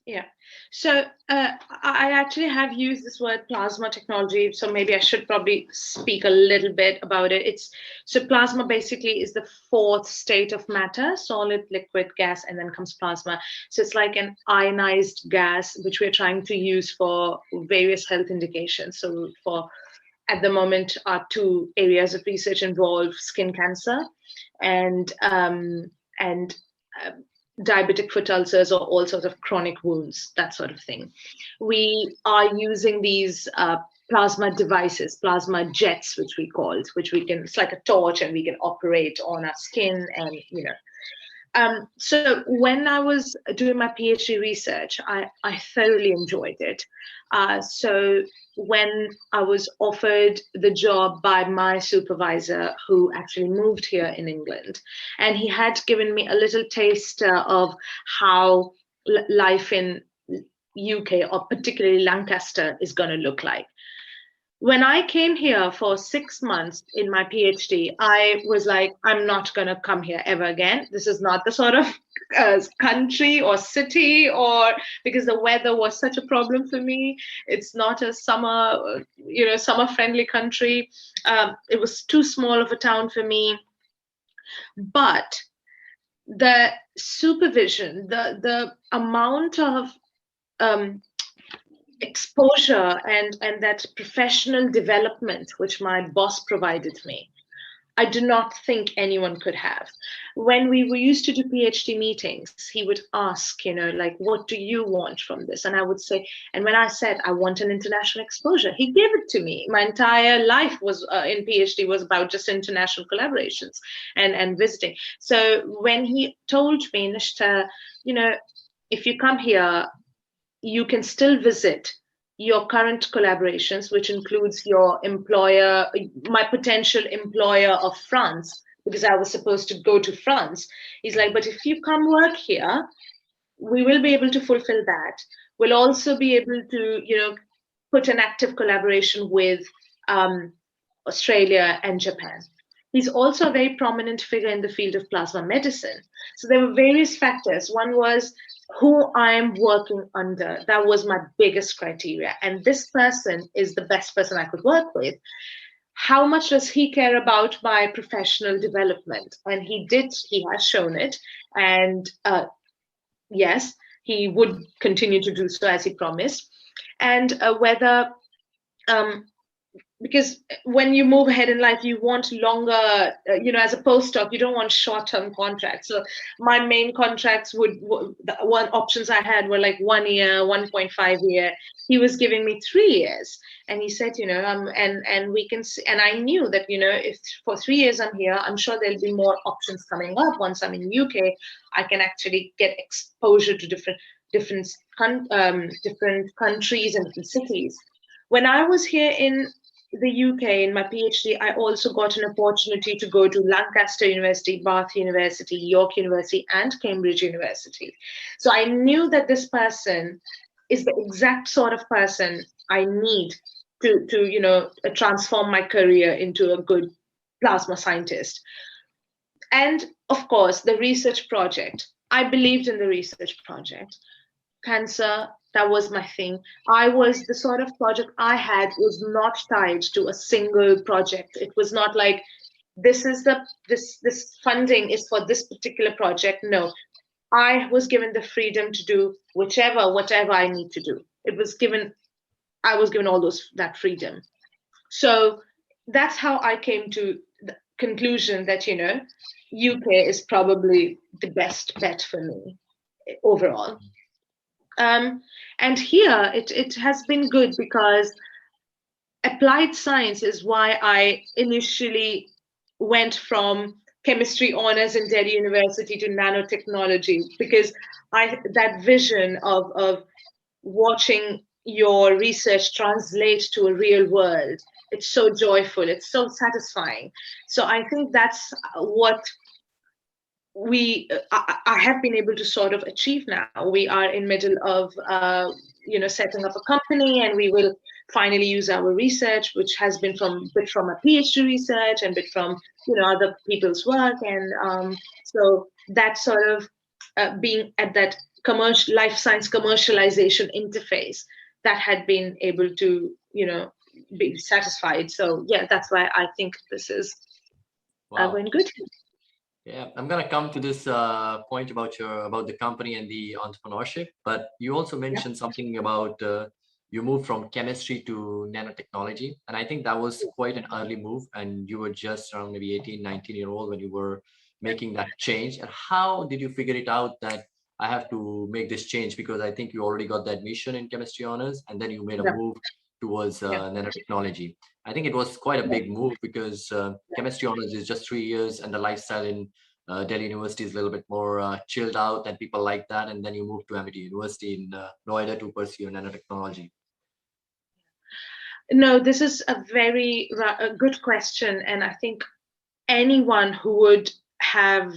Yeah. So I actually have used this word plasma technology. So maybe I should probably speak a little bit about it. So plasma basically is the fourth state of matter: solid, liquid, gas, and then comes plasma. So it's like an ionized gas, which we're trying to use for various health indications. So for at the moment, our two areas of research involve skin cancer and and uh, diabetic foot ulcers or all sorts of chronic wounds, that sort of thing. We are using these plasma devices, plasma jets, which we called, which we can, it's like a torch and we can operate on our skin and, so when I was doing my PhD research, I thoroughly enjoyed it. So when I was offered the job by my supervisor, who actually moved here in England, and he had given me a little taste of how life in UK, or particularly Lancaster, is going to look like. When I came here for 6 months in my PhD, I was like, I'm not going to come here ever again. This is not the sort of country or city, or because the weather was such a problem for me. It's not a summer, summer friendly country. It was too small of a town for me. But the supervision, the amount of exposure and that professional development which my boss provided me, I do not think anyone could have. When we were used to do PhD meetings, he would ask, like, what do you want from this? And I would say, and when I said I want an international exposure, he gave it to me. My entire life was in PhD was about just international collaborations and visiting. So when he told me, Nishtha, if you come here, you can still visit your current collaborations, which includes your employer, my potential employer of France, because I was supposed to go to France. He's like, but if you come work here, we will be able to fulfill that. We'll also be able to, put an active collaboration with Australia and Japan. He's also a very prominent figure in the field of plasma medicine. So there were various factors. One was who I'm working under. That was my biggest criteria. And this person is the best person I could work with. How much does he care about my professional development? And he has shown it. And yes, he would continue to do so as he promised. And whether because when you move ahead in life, you want longer, as a postdoc, you don't want short-term contracts. So my main contracts the one options I had were like 1 year, 1.5 year. He was giving me 3 years. And he said, and we can see, and I knew that, if for 3 years I'm here, I'm sure there'll be more options coming up. Once I'm in UK, I can actually get exposure to different countries and different cities. When I was here in the UK in my PhD, I also got an opportunity to go to Lancaster University, Bath University, York University, and Cambridge University. So I knew that this person is the exact sort of person I need to transform my career into a good plasma scientist. And of course, the research project. I believed in the research project. Cancer, that was my thing. The sort of project I had was not tied to a single project. It was not like this funding is for this particular project. No, I was given the freedom to do whatever I need to do. I was given all that freedom. So that's how I came to the conclusion that UK is probably the best bet for me overall. And here it has been good because applied science is why I initially went from chemistry honors in Delhi University to nanotechnology, because that vision of watching your research translate to a real world, it's so joyful, it's so satisfying. So I think that's what I have been able to sort of achieve now. We are in middle of setting up a company, and we will finally use our research, which has been from a PhD research and bit from other people's work, and so that sort of being at that commercial life science commercialization interface, that had been able to be satisfied. So yeah, that's why I think this is Wow. going good. Yeah, I'm gonna come to this point about the company and the entrepreneurship, but you also Yeah. mentioned something about you moved from chemistry to nanotechnology, and I think that was quite an early move, and you were just around maybe 18, 19-year old when you were making that change. And how did you figure it out that I have to make this change? Because I think you already got the admission in chemistry honors, and then you made a Yeah. move towards Yeah. nanotechnology. I think it was quite a big move because chemistry honors is just 3 years, and the lifestyle in Delhi University is a little bit more chilled out, and people like that. And then you move to MIT University in Noida to pursue nanotechnology. No, this is a very a good question, and I think anyone have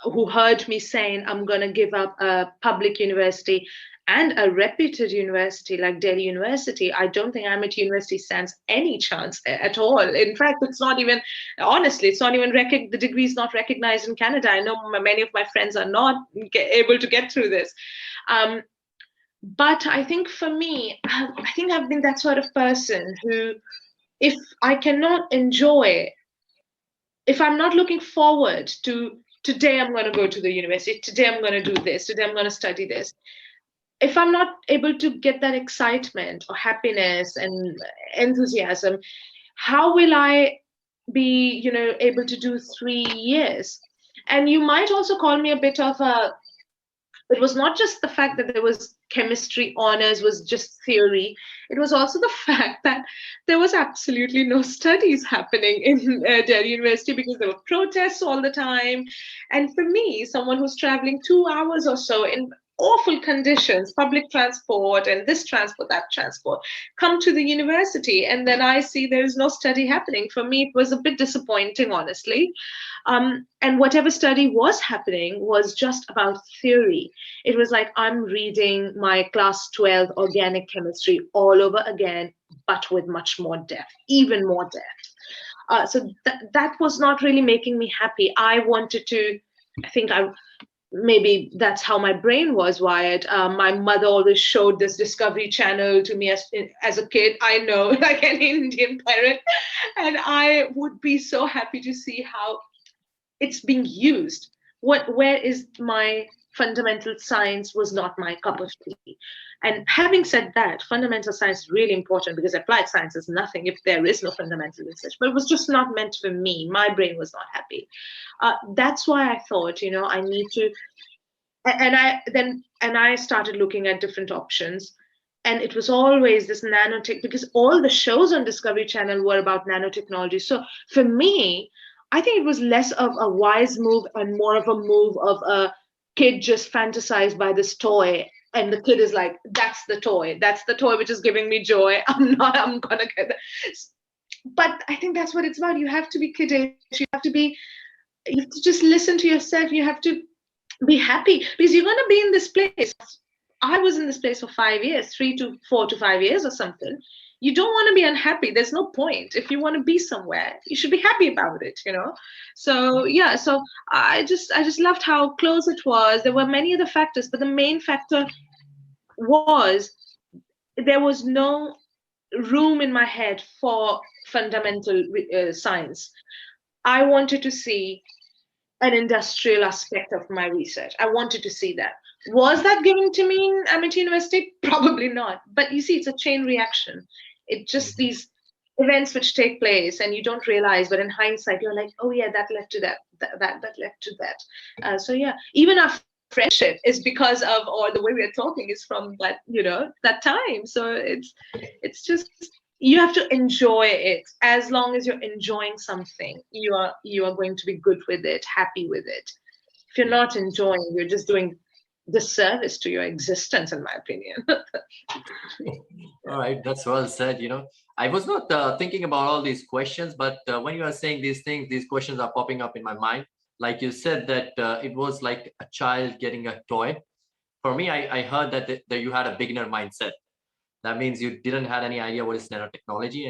who heard me saying I'm going to give up a public university and a reputed university like Delhi University, I don't think MIT University stands any chance at all. In fact, it's not even, honestly, it's not even, the degree is not recognized in Canada. I know many of my friends are not able to get through this. But I think for me, I think I've been that sort of person who, if I cannot enjoy, if I'm not looking forward to today I'm going to go to the university, today I'm going to do this, today I'm going to study this, if I'm not able to get that excitement or happiness and enthusiasm, how will I be able to do 3 years? And you might also call me a bit of a, it was not just the fact that there was chemistry honors was just theory. It was also the fact that there was absolutely no studies happening in Delhi University, because there were protests all the time. And for me, someone who's traveling 2 hours or so in awful conditions, public transport and this transport, that transport, come to the university, and then I see there is no study happening. For me, it was a bit disappointing, honestly. And whatever study was happening was just about theory. It was like I'm reading my class 12 organic chemistry all over again, but with much more depth, even more depth. So that was not really making me happy. I wanted to, I think I, maybe that's how my brain was wired. My mother always showed this Discovery Channel to me as a kid. I know, like an Indian parent, and I would be so happy to see how it's being used. Where is my fundamental science was not my cup of tea. And having said that, fundamental science is really important, because applied science is nothing if there is no fundamental research. But it was just not meant for me. My brain was not happy. That's why I thought, I need to, and I started looking at different options. And it was always this nanotech, because all the shows on Discovery Channel were about nanotechnology. So for me, I think it was less of a wise move and more of a move of a kid just fantasized by this toy. And the kid is like, that's the toy. That's the toy which is giving me joy. I'm gonna get that. But I think that's what it's about. You have to be kiddish. You have to just listen to yourself. You have to be happy, because you're gonna be in this place. I was in this place for 5 years, 3 to 4 to 5 years or something. You don't want to be unhappy. There's no point. If you want to be somewhere, you should be happy about it. So yeah, so I just loved how close it was. There were many other factors, but the main factor was there was no room in my head for fundamental science. I wanted to see an industrial aspect of my research. I wanted to see that. Was that given to me in MIT University? Probably not. But you see, it's a chain reaction. It just Mhm. these events which take place and you don't realize, but in hindsight, you're like, oh yeah, that led to that, that led to that. So yeah, even our friendship is because of, or the way we are talking is from that, that time. So it's just you have to enjoy it. As long as you're enjoying something, you are going to be good with it, happy with it. If you're not enjoying, you're just doing disservice to your existence, in my opinion. All right, that's well said. I was not thinking about all these questions, but when you are saying these things, these questions are popping up in my mind. Like you said that it was like a child getting a toy. For me, I heard that you had a beginner mindset. That means you didn't have any idea what is nanotechnology,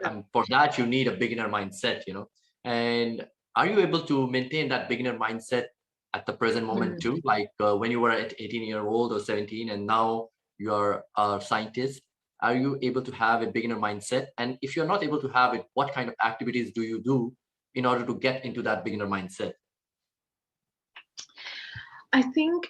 and for that you need a beginner mindset. And are you able to maintain that beginner mindset at the present moment Mm. too? Like when you were at 18-year-old or 17, and now you are a scientist. Are you able to have a beginner mindset? And if you're not able to have it, what kind of activities do you do in order to get into that beginner mindset? I think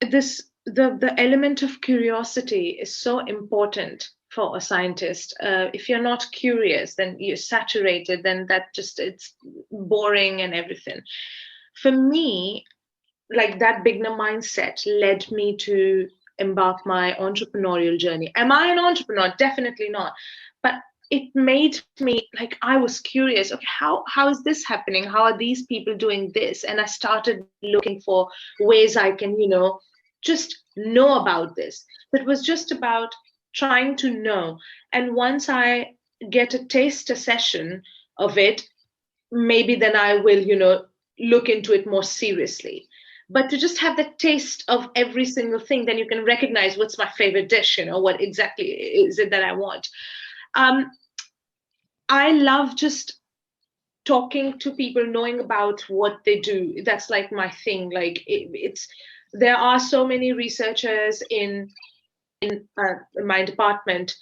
the element of curiosity is so important for a scientist. If you're not curious, then you're saturated. Then that just it's boring and everything. For me, like that beginner mindset led me to embark my entrepreneurial journey. Am I an entrepreneur? Definitely not. But it made me like I was curious. Okay, how is this happening? How are these people doing this? And I started looking for ways I can, just know about this. It was just about trying to know. And once I get a taster session of it, maybe then I will, look into it more seriously. But to just have the taste of every single thing, then you can recognize what's my favorite dish, what exactly is it that I want. Um, I love just talking to people, knowing about what they do. That's like my thing. Like it's there are so many researchers in my department,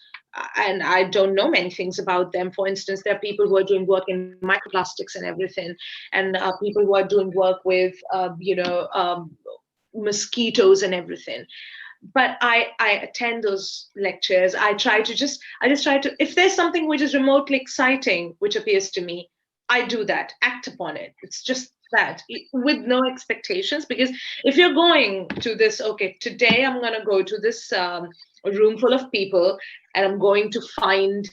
and I don't know many things about them. For instance, there are people who are doing work in microplastics and everything, and people who are doing work with, mosquitoes and everything. But I attend those lectures. I just try to, if there's something which is remotely exciting, which appears to me, I do that, act upon it. It's just that, with no expectations. Because if you're going to this, okay, today I'm going to go to this room full of people, and I'm going to find,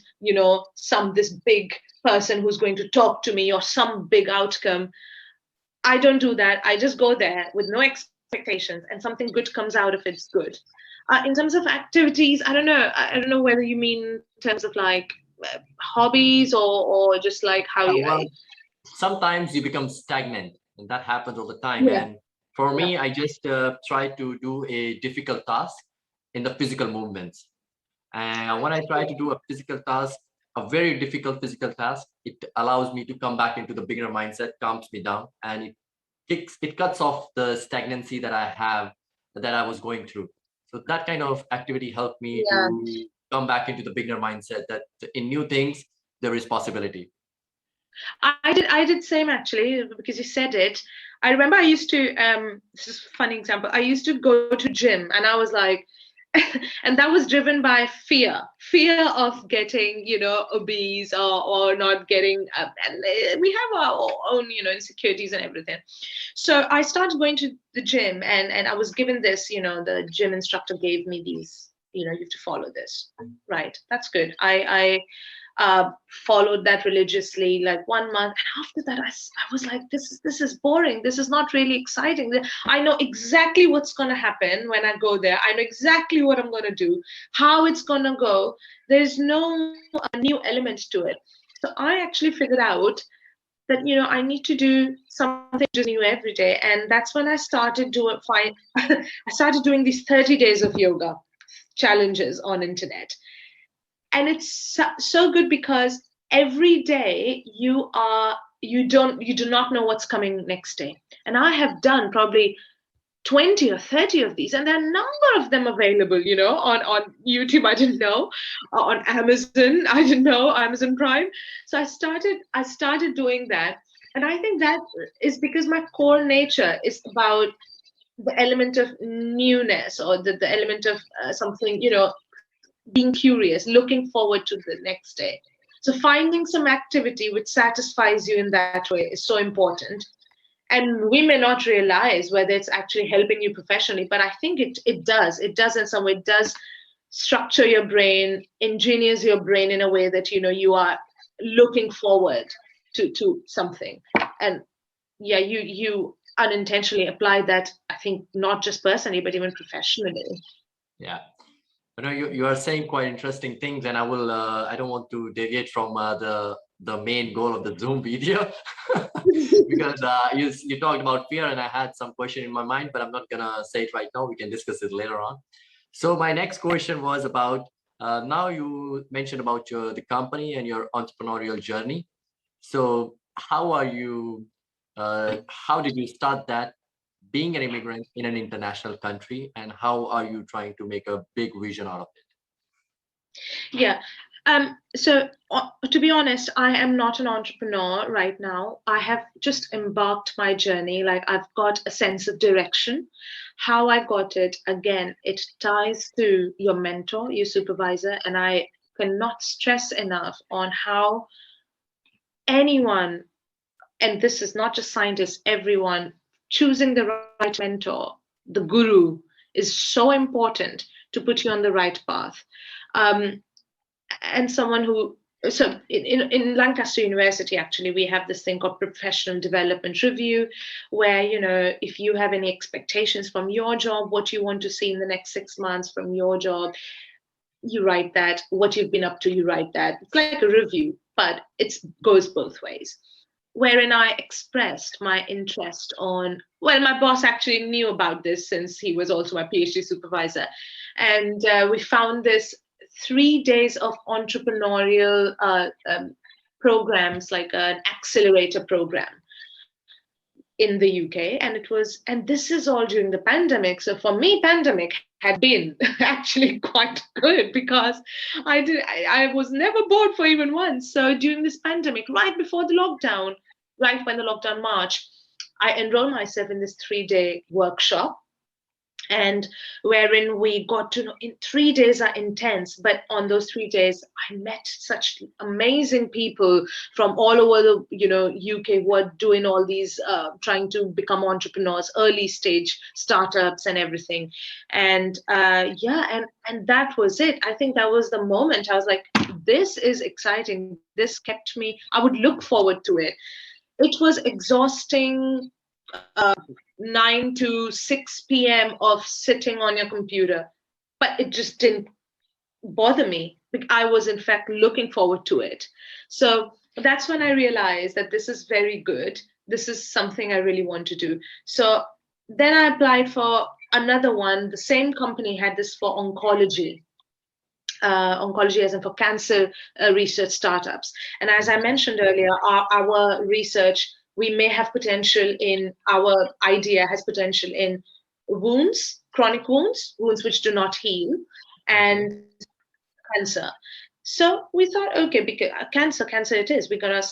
this big person who's going to talk to me, or some big outcome. I don't do that. I just go there with no expectations, and something good comes out if it's good. In terms of activities, I don't know. I don't know whether you mean in terms of like hobbies, or just like how Yeah, you. well, sometimes you become stagnant, and that happens all the time. Yeah, And for yeah, me, I just try to do a difficult task in the physical movements. And when I try to do a physical task, a very difficult physical task, it allows me to come back into the beginner mindset, calms me down, and it cuts off the stagnancy that I have, that I was going through. So that kind of activity helped me yeah. to come back into the beginner mindset that in new things there is possibility. I did same actually, because you said it. I remember I used to, this is a funny example. I used to go to gym, and I was like, and that was driven by fear of getting, obese, or not getting, and we have our own, insecurities and everything. So I started going to the gym, and I was given this, the gym instructor gave me these, you have to follow this. Right, that's good. I followed that religiously like 1 month, and after that I was like, this is boring, this is not really exciting. I know exactly what's going to happen when I go there. I know exactly what I'm going to do, how it's going to go. There's no new element to it. So I actually figured out that, I need to do something just new every day. And that's when I started doing fine. I started doing these 30 days of yoga challenges on internet. And it's so good, because every day you do not know what's coming next day. And I have done probably 20 or 30 of these, and there are a number of them available, on YouTube. I didn't know, on Amazon. I didn't know, Amazon Prime. So I started doing that. And I think that is because my core nature is about the element of newness, or the element of something, being curious, looking forward to the next day. So finding some activity which satisfies you in that way is so important. And we may not realize whether it's actually helping you professionally, but I think it does. It does in some way. It does structure your brain, engineers your brain in a way that, you are looking forward to something. And yeah, you unintentionally apply that, I think, not just personally, but even professionally. Yeah. You are saying quite interesting things, and I don't want to deviate from the main goal of the Zoom video because you talked about fear, and I had some question in my mind, but I'm not gonna say it right now. We can discuss it later on. So my next question was about now you mentioned about the company and your entrepreneurial journey. So how did you start that, being an immigrant in an international country, and how are you trying to make a big vision out of it? Yeah. So to be honest, I am not an entrepreneur right now. I have just embarked my journey. Like, I've got a sense of direction. How I got it, again, it ties to your mentor, your supervisor, and I cannot stress enough on how anyone, and this is not just scientists, everyone, choosing the right mentor, the guru, is so important to put you on the right path. And someone who, so in Lancaster University, actually, we have this thing called professional development review, where, if you have any expectations from your job, what you want to see in the next 6 months from your job, you write that. What you've been up to, you write that. It's like a review, but it goes both ways. Wherein I expressed my interest on, well, my boss actually knew about this since he was also my PhD supervisor. And we found this 3 days of entrepreneurial programs, like an accelerator program in the UK. And this is all during the pandemic. So for me, pandemic had been actually quite good, because I was never bored for even once. So during this pandemic, right before the lockdown, right when the lockdown marched, I enrolled myself in this 3-day workshop, and wherein we got to know, in 3 days are intense, but on those 3 days I met such amazing people from all over the UK who are doing all these trying to become entrepreneurs, early stage startups and everything. And and that was it. I think that was the moment I was like, this is exciting. This kept me, I would look forward to it. It was exhausting, 9 to 6 p.m. of sitting on your computer, but it just didn't bother me. I was, in fact, looking forward to it. So that's when I realized that this is very good. This is something I really want to do. So then I applied for another one. The same company had this for oncology. Oncology as in for cancer research startups. And as I mentioned earlier, our research, we may have potential in, our idea has potential in wounds, chronic wounds, wounds which do not heal, and cancer. So we thought, okay, because cancer it is. We're gonna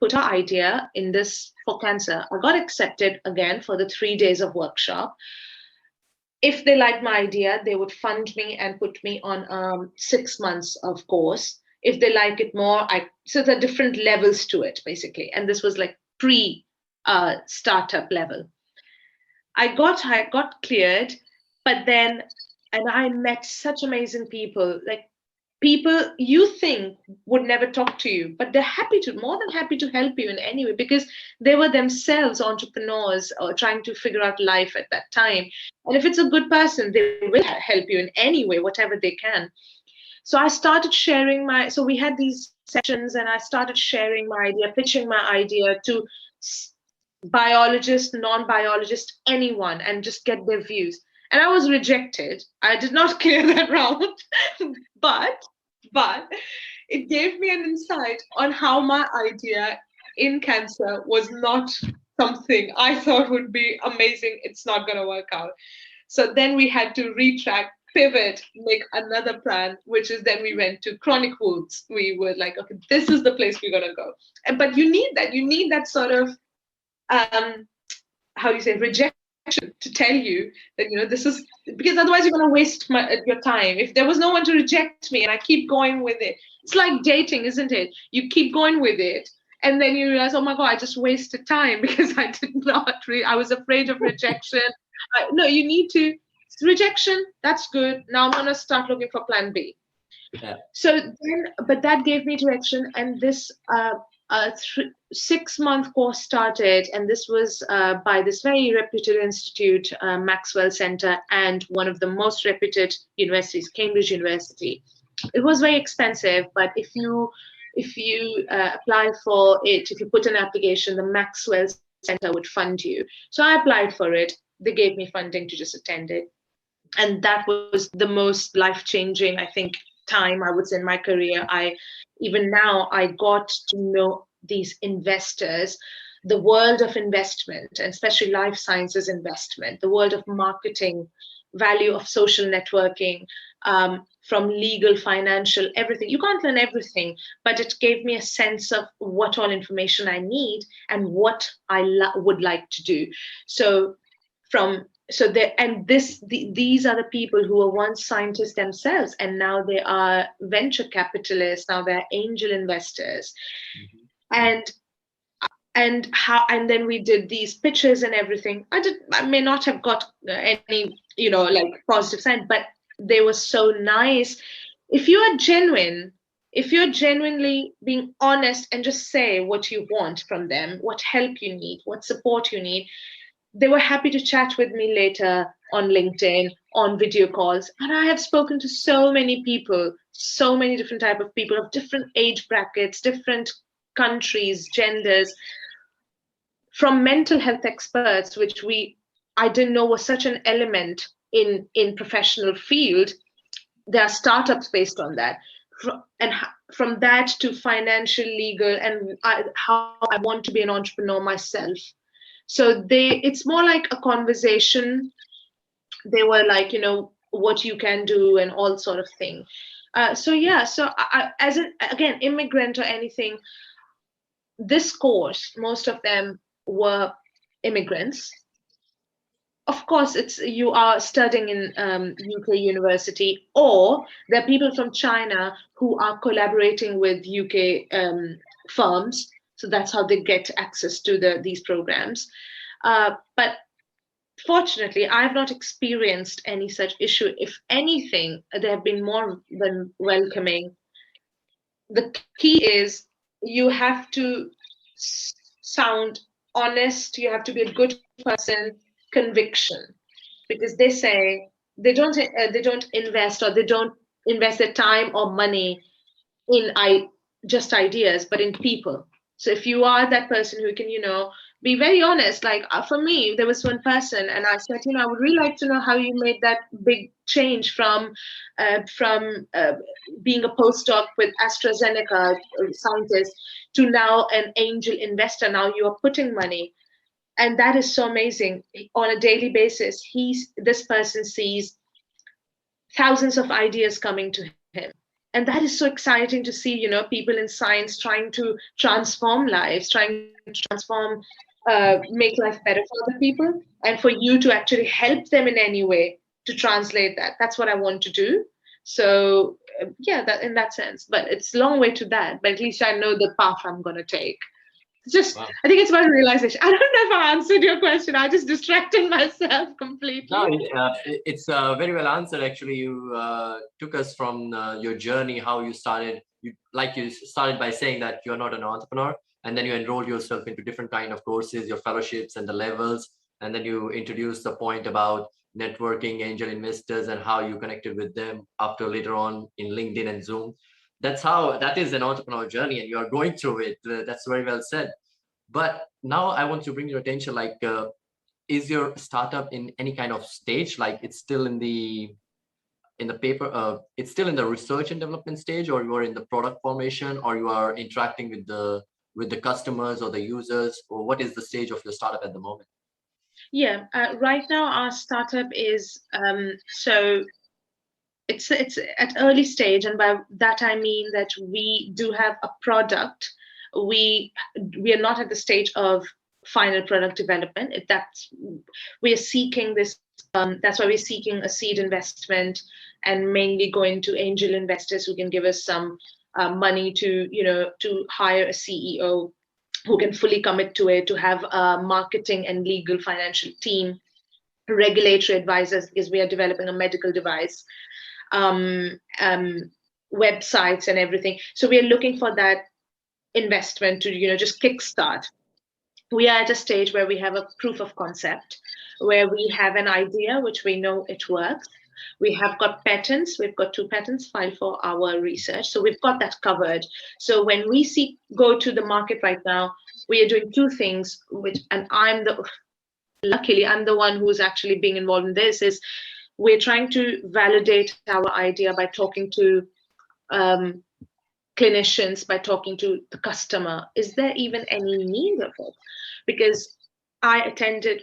put our idea in this for cancer. I got accepted again for the 3 days of workshop. If they liked my idea, they would fund me and put me on 6 months of course. If they like it more, so there are different levels to it, basically. And this was like startup level. I got cleared, but then, and I met such amazing people, like people you think would never talk to you, but they're more than happy to help you in any way, because they were themselves entrepreneurs or trying to figure out life at that time. And if it's a good person, they will help you in any way, whatever they can. So I started sharing so we had these sessions, and I started sharing my idea, pitching my idea to biologists, non-biologists, anyone, and just get their views. And I was rejected. I did not clear that round, but it gave me an insight on how my idea in cancer was not something I thought would be amazing. It's not going to work out. So then we had to retract, pivot, make another plan, which is then we went to chronic wounds. We were like, okay, this is the place we're going to go. But you need that sort of, how do you say, rejection to tell you that, this is, because otherwise you're going to waste your time. If there was no one to reject me and I keep going with it, it's like dating, isn't it? You keep going with it, and then you realize, oh my God, I just wasted time because I did not I was afraid of rejection. No, you need to rejection, that's good. Now I'm gonna start looking for plan B. Yeah. So then, but that gave me direction, and this 6 month course started, and this was by this very reputed institute, Maxwell Center, and one of the most reputed universities, Cambridge University. It was very expensive, but if you apply for it, if you put an application, the Maxwell Center would fund you. So I applied for it. They gave me funding to just attend it, and that was the most life changing, I think, time I was in my career. I even now I got to know these investors, the world of investment, and especially life sciences investment, the world of marketing, value of social networking, from legal, financial, everything. You can't learn everything, but it gave me a sense of what all information I need and what I would like to do. So from so there, and these are the people who were once scientists themselves, and now they are venture capitalists, now they're angel investors. Mhm. and and then we did these pitches and everything. I may not have got any, like, positive sign, but they were so nice. If you are genuine, if you're genuinely being honest and just say what you want from them, what help you need, what support you need, they were happy to chat with me later on LinkedIn, on video calls. And I have spoken to so many people, so many different type of people of different age brackets, different countries, genders, from mental health experts, which I didn't know was such an element in professional field. There are startups based on that. From that to financial, legal, and how I want to be an entrepreneur myself. So it's more like a conversation. They were like, what you can do and all sort of thing. So yeah, so as an, again, immigrant or anything, this course, most of them were immigrants. Of course, it's you are studying in UK university, or there are people from China who are collaborating with UK firms. So that's how they get access to these programs. But fortunately, I have not experienced any such issue. If anything, they have been more than welcoming. The key is you have to sound honest. You have to be a good person. Conviction, because they say they don't invest, or they don't invest their time or money in just ideas, but in people. So if you are that person who can, be very honest, like for me, there was one person, and I said, I would really like to know how you made that big change from being a postdoc with AstraZeneca scientist to now an angel investor. Now you are putting money, and that is so amazing. On a daily basis, this person sees thousands of ideas coming to him, and that is so exciting to see, people in science trying to transform lives, trying to transform, make life better for other people, and for you to actually help them in any way to translate that. That's what I want to do. So yeah, that in that sense, but it's a long way to that, but at least I know the path I'm going to take. Wow. I think it's about realization. I don't know if I answered your question. I just distracted myself No, completely. it's very well answered. Actually, you took us from your journey, how you started. You started by saying that you're not an entrepreneur, and then you enrolled yourself into different kind of courses, your fellowships and the levels, and then you introduced the point about networking, angel investors, and how you connected with them after later on in LinkedIn and Zoom. That is an entrepreneur journey, and you are going through it. That's very well said. But now I want to bring your attention, like. Is your startup in any kind of stage, like it's still in the paper it's still in the research and development stage, or you are in the product formation, or you are interacting with the customers or the users, or what is the stage of your startup at the moment? Yeah, right now our startup is so it's at early stage, and by that I mean that we do have a product. We we are not at the stage of final product development. That's we are seeking this. That's why we're seeking a seed investment, and mainly going to angel investors who can give us some money to to hire a CEO who can fully commit to it, to have a marketing and legal financial team regulatory advisors, because we are developing a medical device, um, um, websites and everything. So we are looking for that investment to, just kickstart. We are at a stage where we have a proof of concept, where we have an idea which we know it works. We have got patents. We've got 2 patents filed for our research. So we've got that covered. So when we go to the market right now, we are doing 2 things, and luckily, I'm the one who's actually being involved in this, is we're trying to validate our idea by talking to um, clinicians, by talking to the customer. Is there even any need of it? Because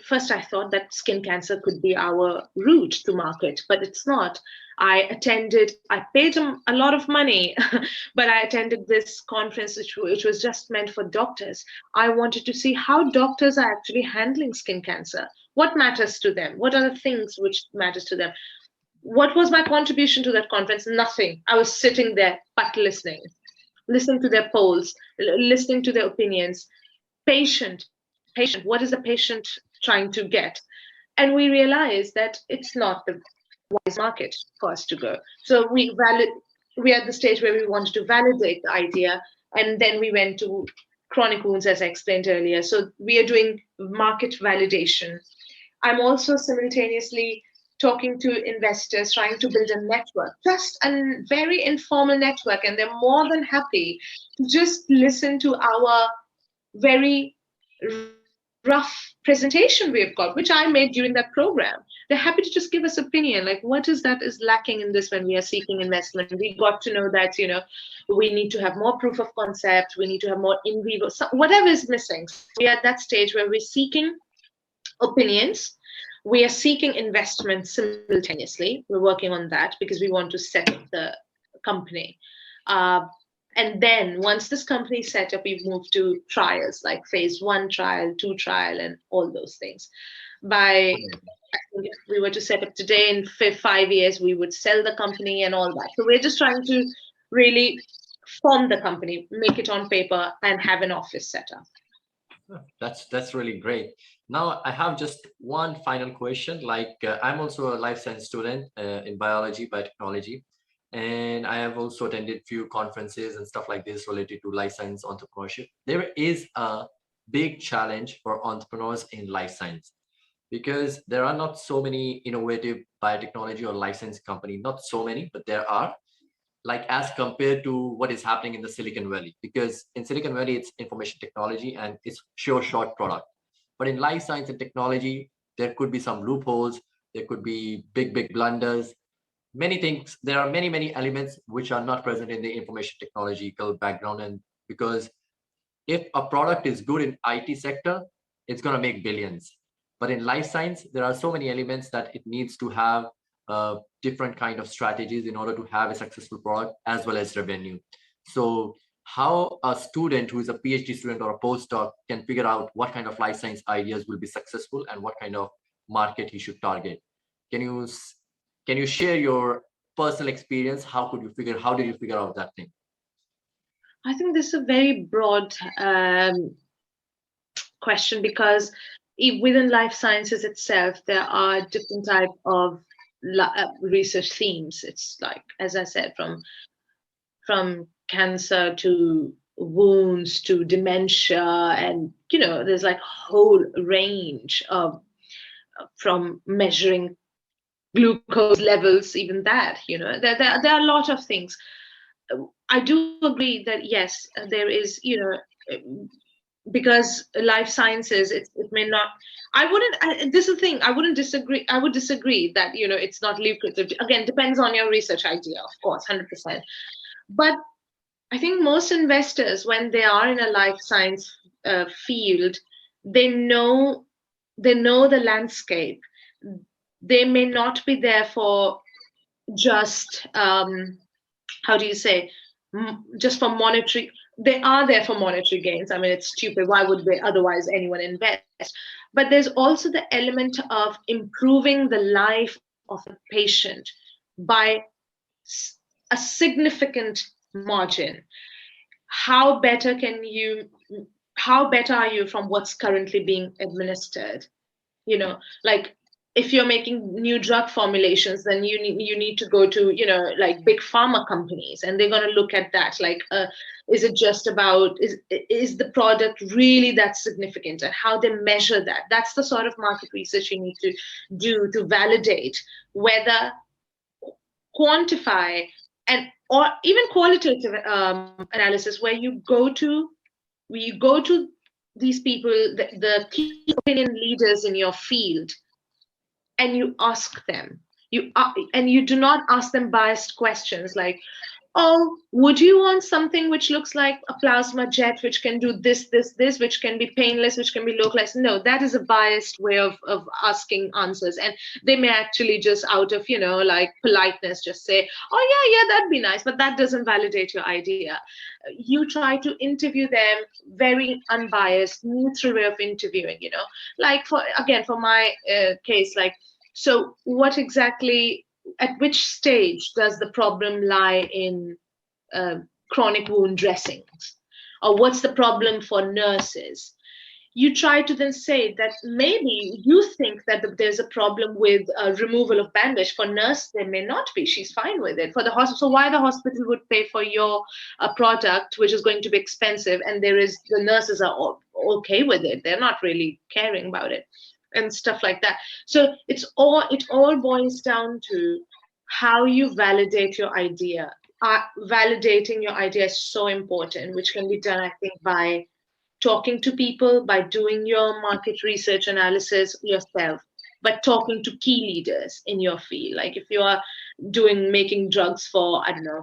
first I thought that skin cancer could be our route to market, but it's not. I paid them a lot of money, but I attended this conference, which was just meant for doctors. I wanted to see how doctors are actually handling skin cancer. What matters to them? What are the things which matters to them? What was my contribution to that conference? Nothing. I was sitting there, but listening to their polls, listening to their opinions. Patient, what is the patient trying to get? And we realized that it's not the wise market for us to go. So we are at the stage where we wanted to validate the idea, and then we went to chronic wounds, as I explained earlier. So we are doing market validation. I'm also simultaneously talking to investors, trying to build a network, just a very informal network, and they're more than happy to just listen to our very rough presentation we've got, which I made during that program. They're happy to just give us opinion, like what is lacking in this when we are seeking investment. We got to know that, we need to have more proof of concept, we need to have more in vivo, whatever is missing. So we are at that stage where we're seeking opinions. We are seeking investment simultaneously. We're working on that because we want to set up the company. And then once this company is set up, we move to trials, like phase 1 trial, 2 trial, and all those things. I think if we were to set up today, in 5 years, we would sell the company and all that. So we're just trying to really form the company, make it on paper, and have an office set up. That's really great. Now I have just one final question. I'm also a life science student in biology, biotechnology, and I have also attended few conferences and stuff like this related to life science entrepreneurship. There is a big challenge for entrepreneurs in life science because there are not so many innovative biotechnology or life science company, not so many, but there are, like as compared to what is happening in the Silicon Valley. Because in Silicon Valley, it's information technology and it's sure short product. But in life science and technology, there could be some loopholes, there could be big blunders, many things. There are many elements which are not present in the information technological background. And because if a product is good in IT sector, it's going to make billions. But in life science, there are so many elements that it needs to have different kind of strategies in order to have a successful product as well as revenue. So how a student who is a PhD student or a postdoc can figure out what kind of life science ideas will be successful and what kind of market he should target? Can you share your personal experience? How did you figure out that thing? I think this is a very broad question, because within life sciences itself, there are different type of research themes. It's like, as I said, from cancer to wounds to dementia, and there's like a whole range of, from measuring glucose levels, even that, there are a lot of things. I do agree that yes, there is, because life sciences, it may not, this is the thing, I would disagree that it's not lucrative. Again, depends on your research idea, of course, 100%. But I think most investors, when they are in a life science field, they know the landscape. They may not be there for just how do you say, just for monetary. They are there for monetary gains. I mean, it's stupid. Why would they otherwise anyone invest? But there's also the element of improving the life of a patient by a significant margin. How better are you from what's currently being administered? Like, if you're making new drug formulations, then you need to go to, like big pharma companies, and they're going to look at that, like, is it just about, is the product really that significant, and how they measure that. That's the sort of market research you need to do to validate whether, quantify, and or even qualitative analysis, where you go to these people, the key opinion leaders in your field, and you ask them, and you do not ask them biased questions like, oh, would you want something which looks like a plasma jet, which can do this, which can be painless, which can be localized? No, that is a biased way of asking answers. And they may actually just out of, like politeness, just say, oh, yeah, that'd be nice. But that doesn't validate your idea. You try to interview them very unbiased, neutral way of interviewing, like for my case, like, so what exactly, at which stage does the problem lie in uh, chronic wound dressings? Or what's the problem for nurses? You try to then say that maybe you think that there's a problem with removal of bandage. For nurse, there may not be. She's fine with it. For the hospital, so why the hospital would pay for your product, which is going to be expensive, and the nurses are okay with it. They're not really caring about it, and stuff like that. So it all boils down to how you validate your idea. Validating your idea is so important, which can be done, I think, by talking to people, by doing your market research analysis yourself, but talking to key leaders in your field. Like if you are making drugs for, I don't know,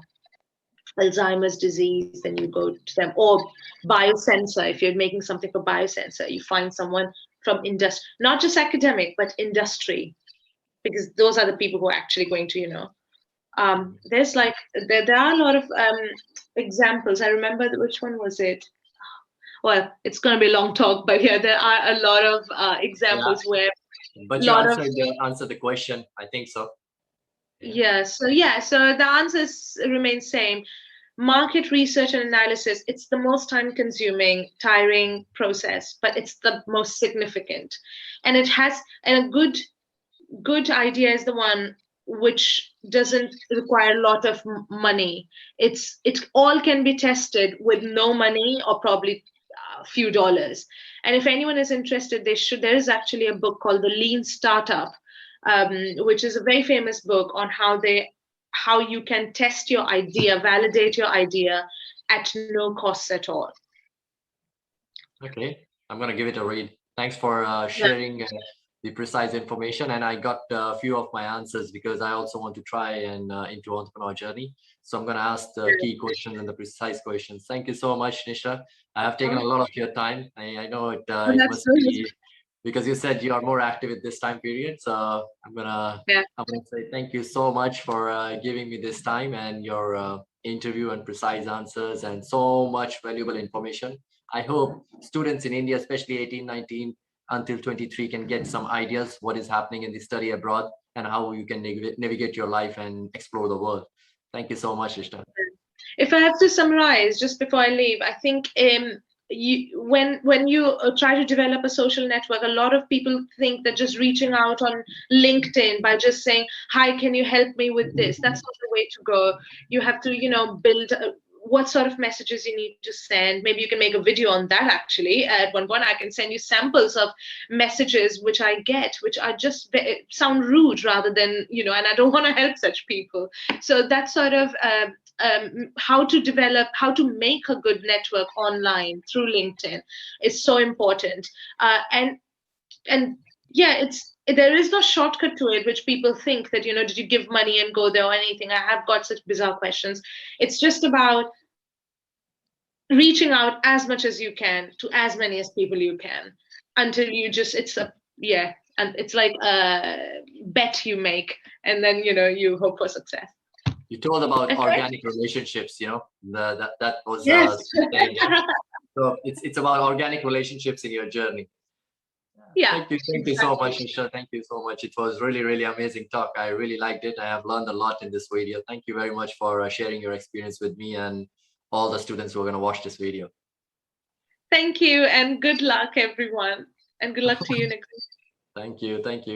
Alzheimer's disease, then you go to them. Or biosensor, if you're making something for biosensor, you find someone from industry, not just academic, but industry, because those are the people who are actually going to, there's like, there are a lot of examples. I remember, which one was it? Well, it's going to be a long talk, but yeah, there are a lot of Yeah, examples where but a you lot of, answered the question. I think so. so the answers remain same. Market research and analysis, it's the most time consuming, tiring process, but it's the most significant. And a good idea is the one which doesn't require a lot of money. It all can be tested with no money, or probably a few dollars. And if anyone is interested, there is actually a book called The Lean Startup, which is a very famous book on how you can test your idea, validate your idea at no cost at all. Okay, I'm gonna give it a read. Thanks for Yeah. sharing the precise information, and I got a few of my answers because I also want to try and into entrepreneur journey. So I'm gonna ask the key questions and the precise questions. Thank you so much, Nisha. I have taken a lot of your time. I know it. It That's must good. be because you said you are more active at this time period. So Yeah. I'm gonna say thank you so much for giving me this time and your interview and precise answers and so much valuable information. I hope students in India, especially 18, 19 until 23, can get some ideas what is happening in the study abroad and how you can navigate your life and explore the world. Thank you so much, Nishtha. If I have to summarize just before I leave, I think when you try to develop a social network, a lot of people think that just reaching out on LinkedIn by just saying, "Hi, can you help me with this?" That's not the way to go. You have to, build what sort of messages you need to send. Maybe you can make a video on that. Actually, at one point, I can send you samples of messages which I get, which are just sound rude rather than, and I don't want to help such people. So that sort of how to make a good network online through LinkedIn is so important. And yeah, there is no shortcut to it, which people think that, did you give money and go there or anything? I have got such bizarre questions. It's just about reaching out as much as you can to as many as people you can, until and it's like a bet you make, and then you hope for success. You told about Okay. organic relationships, that was Yes. so it's about organic relationships in your journey. Yeah, Thank you so much, exactly. Nisha. Thank you so much. It was really, really amazing talk. I really liked it. I have learned a lot in this video. Thank you very much for sharing your experience with me and all the students who are going to watch this video. Thank you, and good luck, everyone. And good luck to you, Nick. Thank you. Thank you.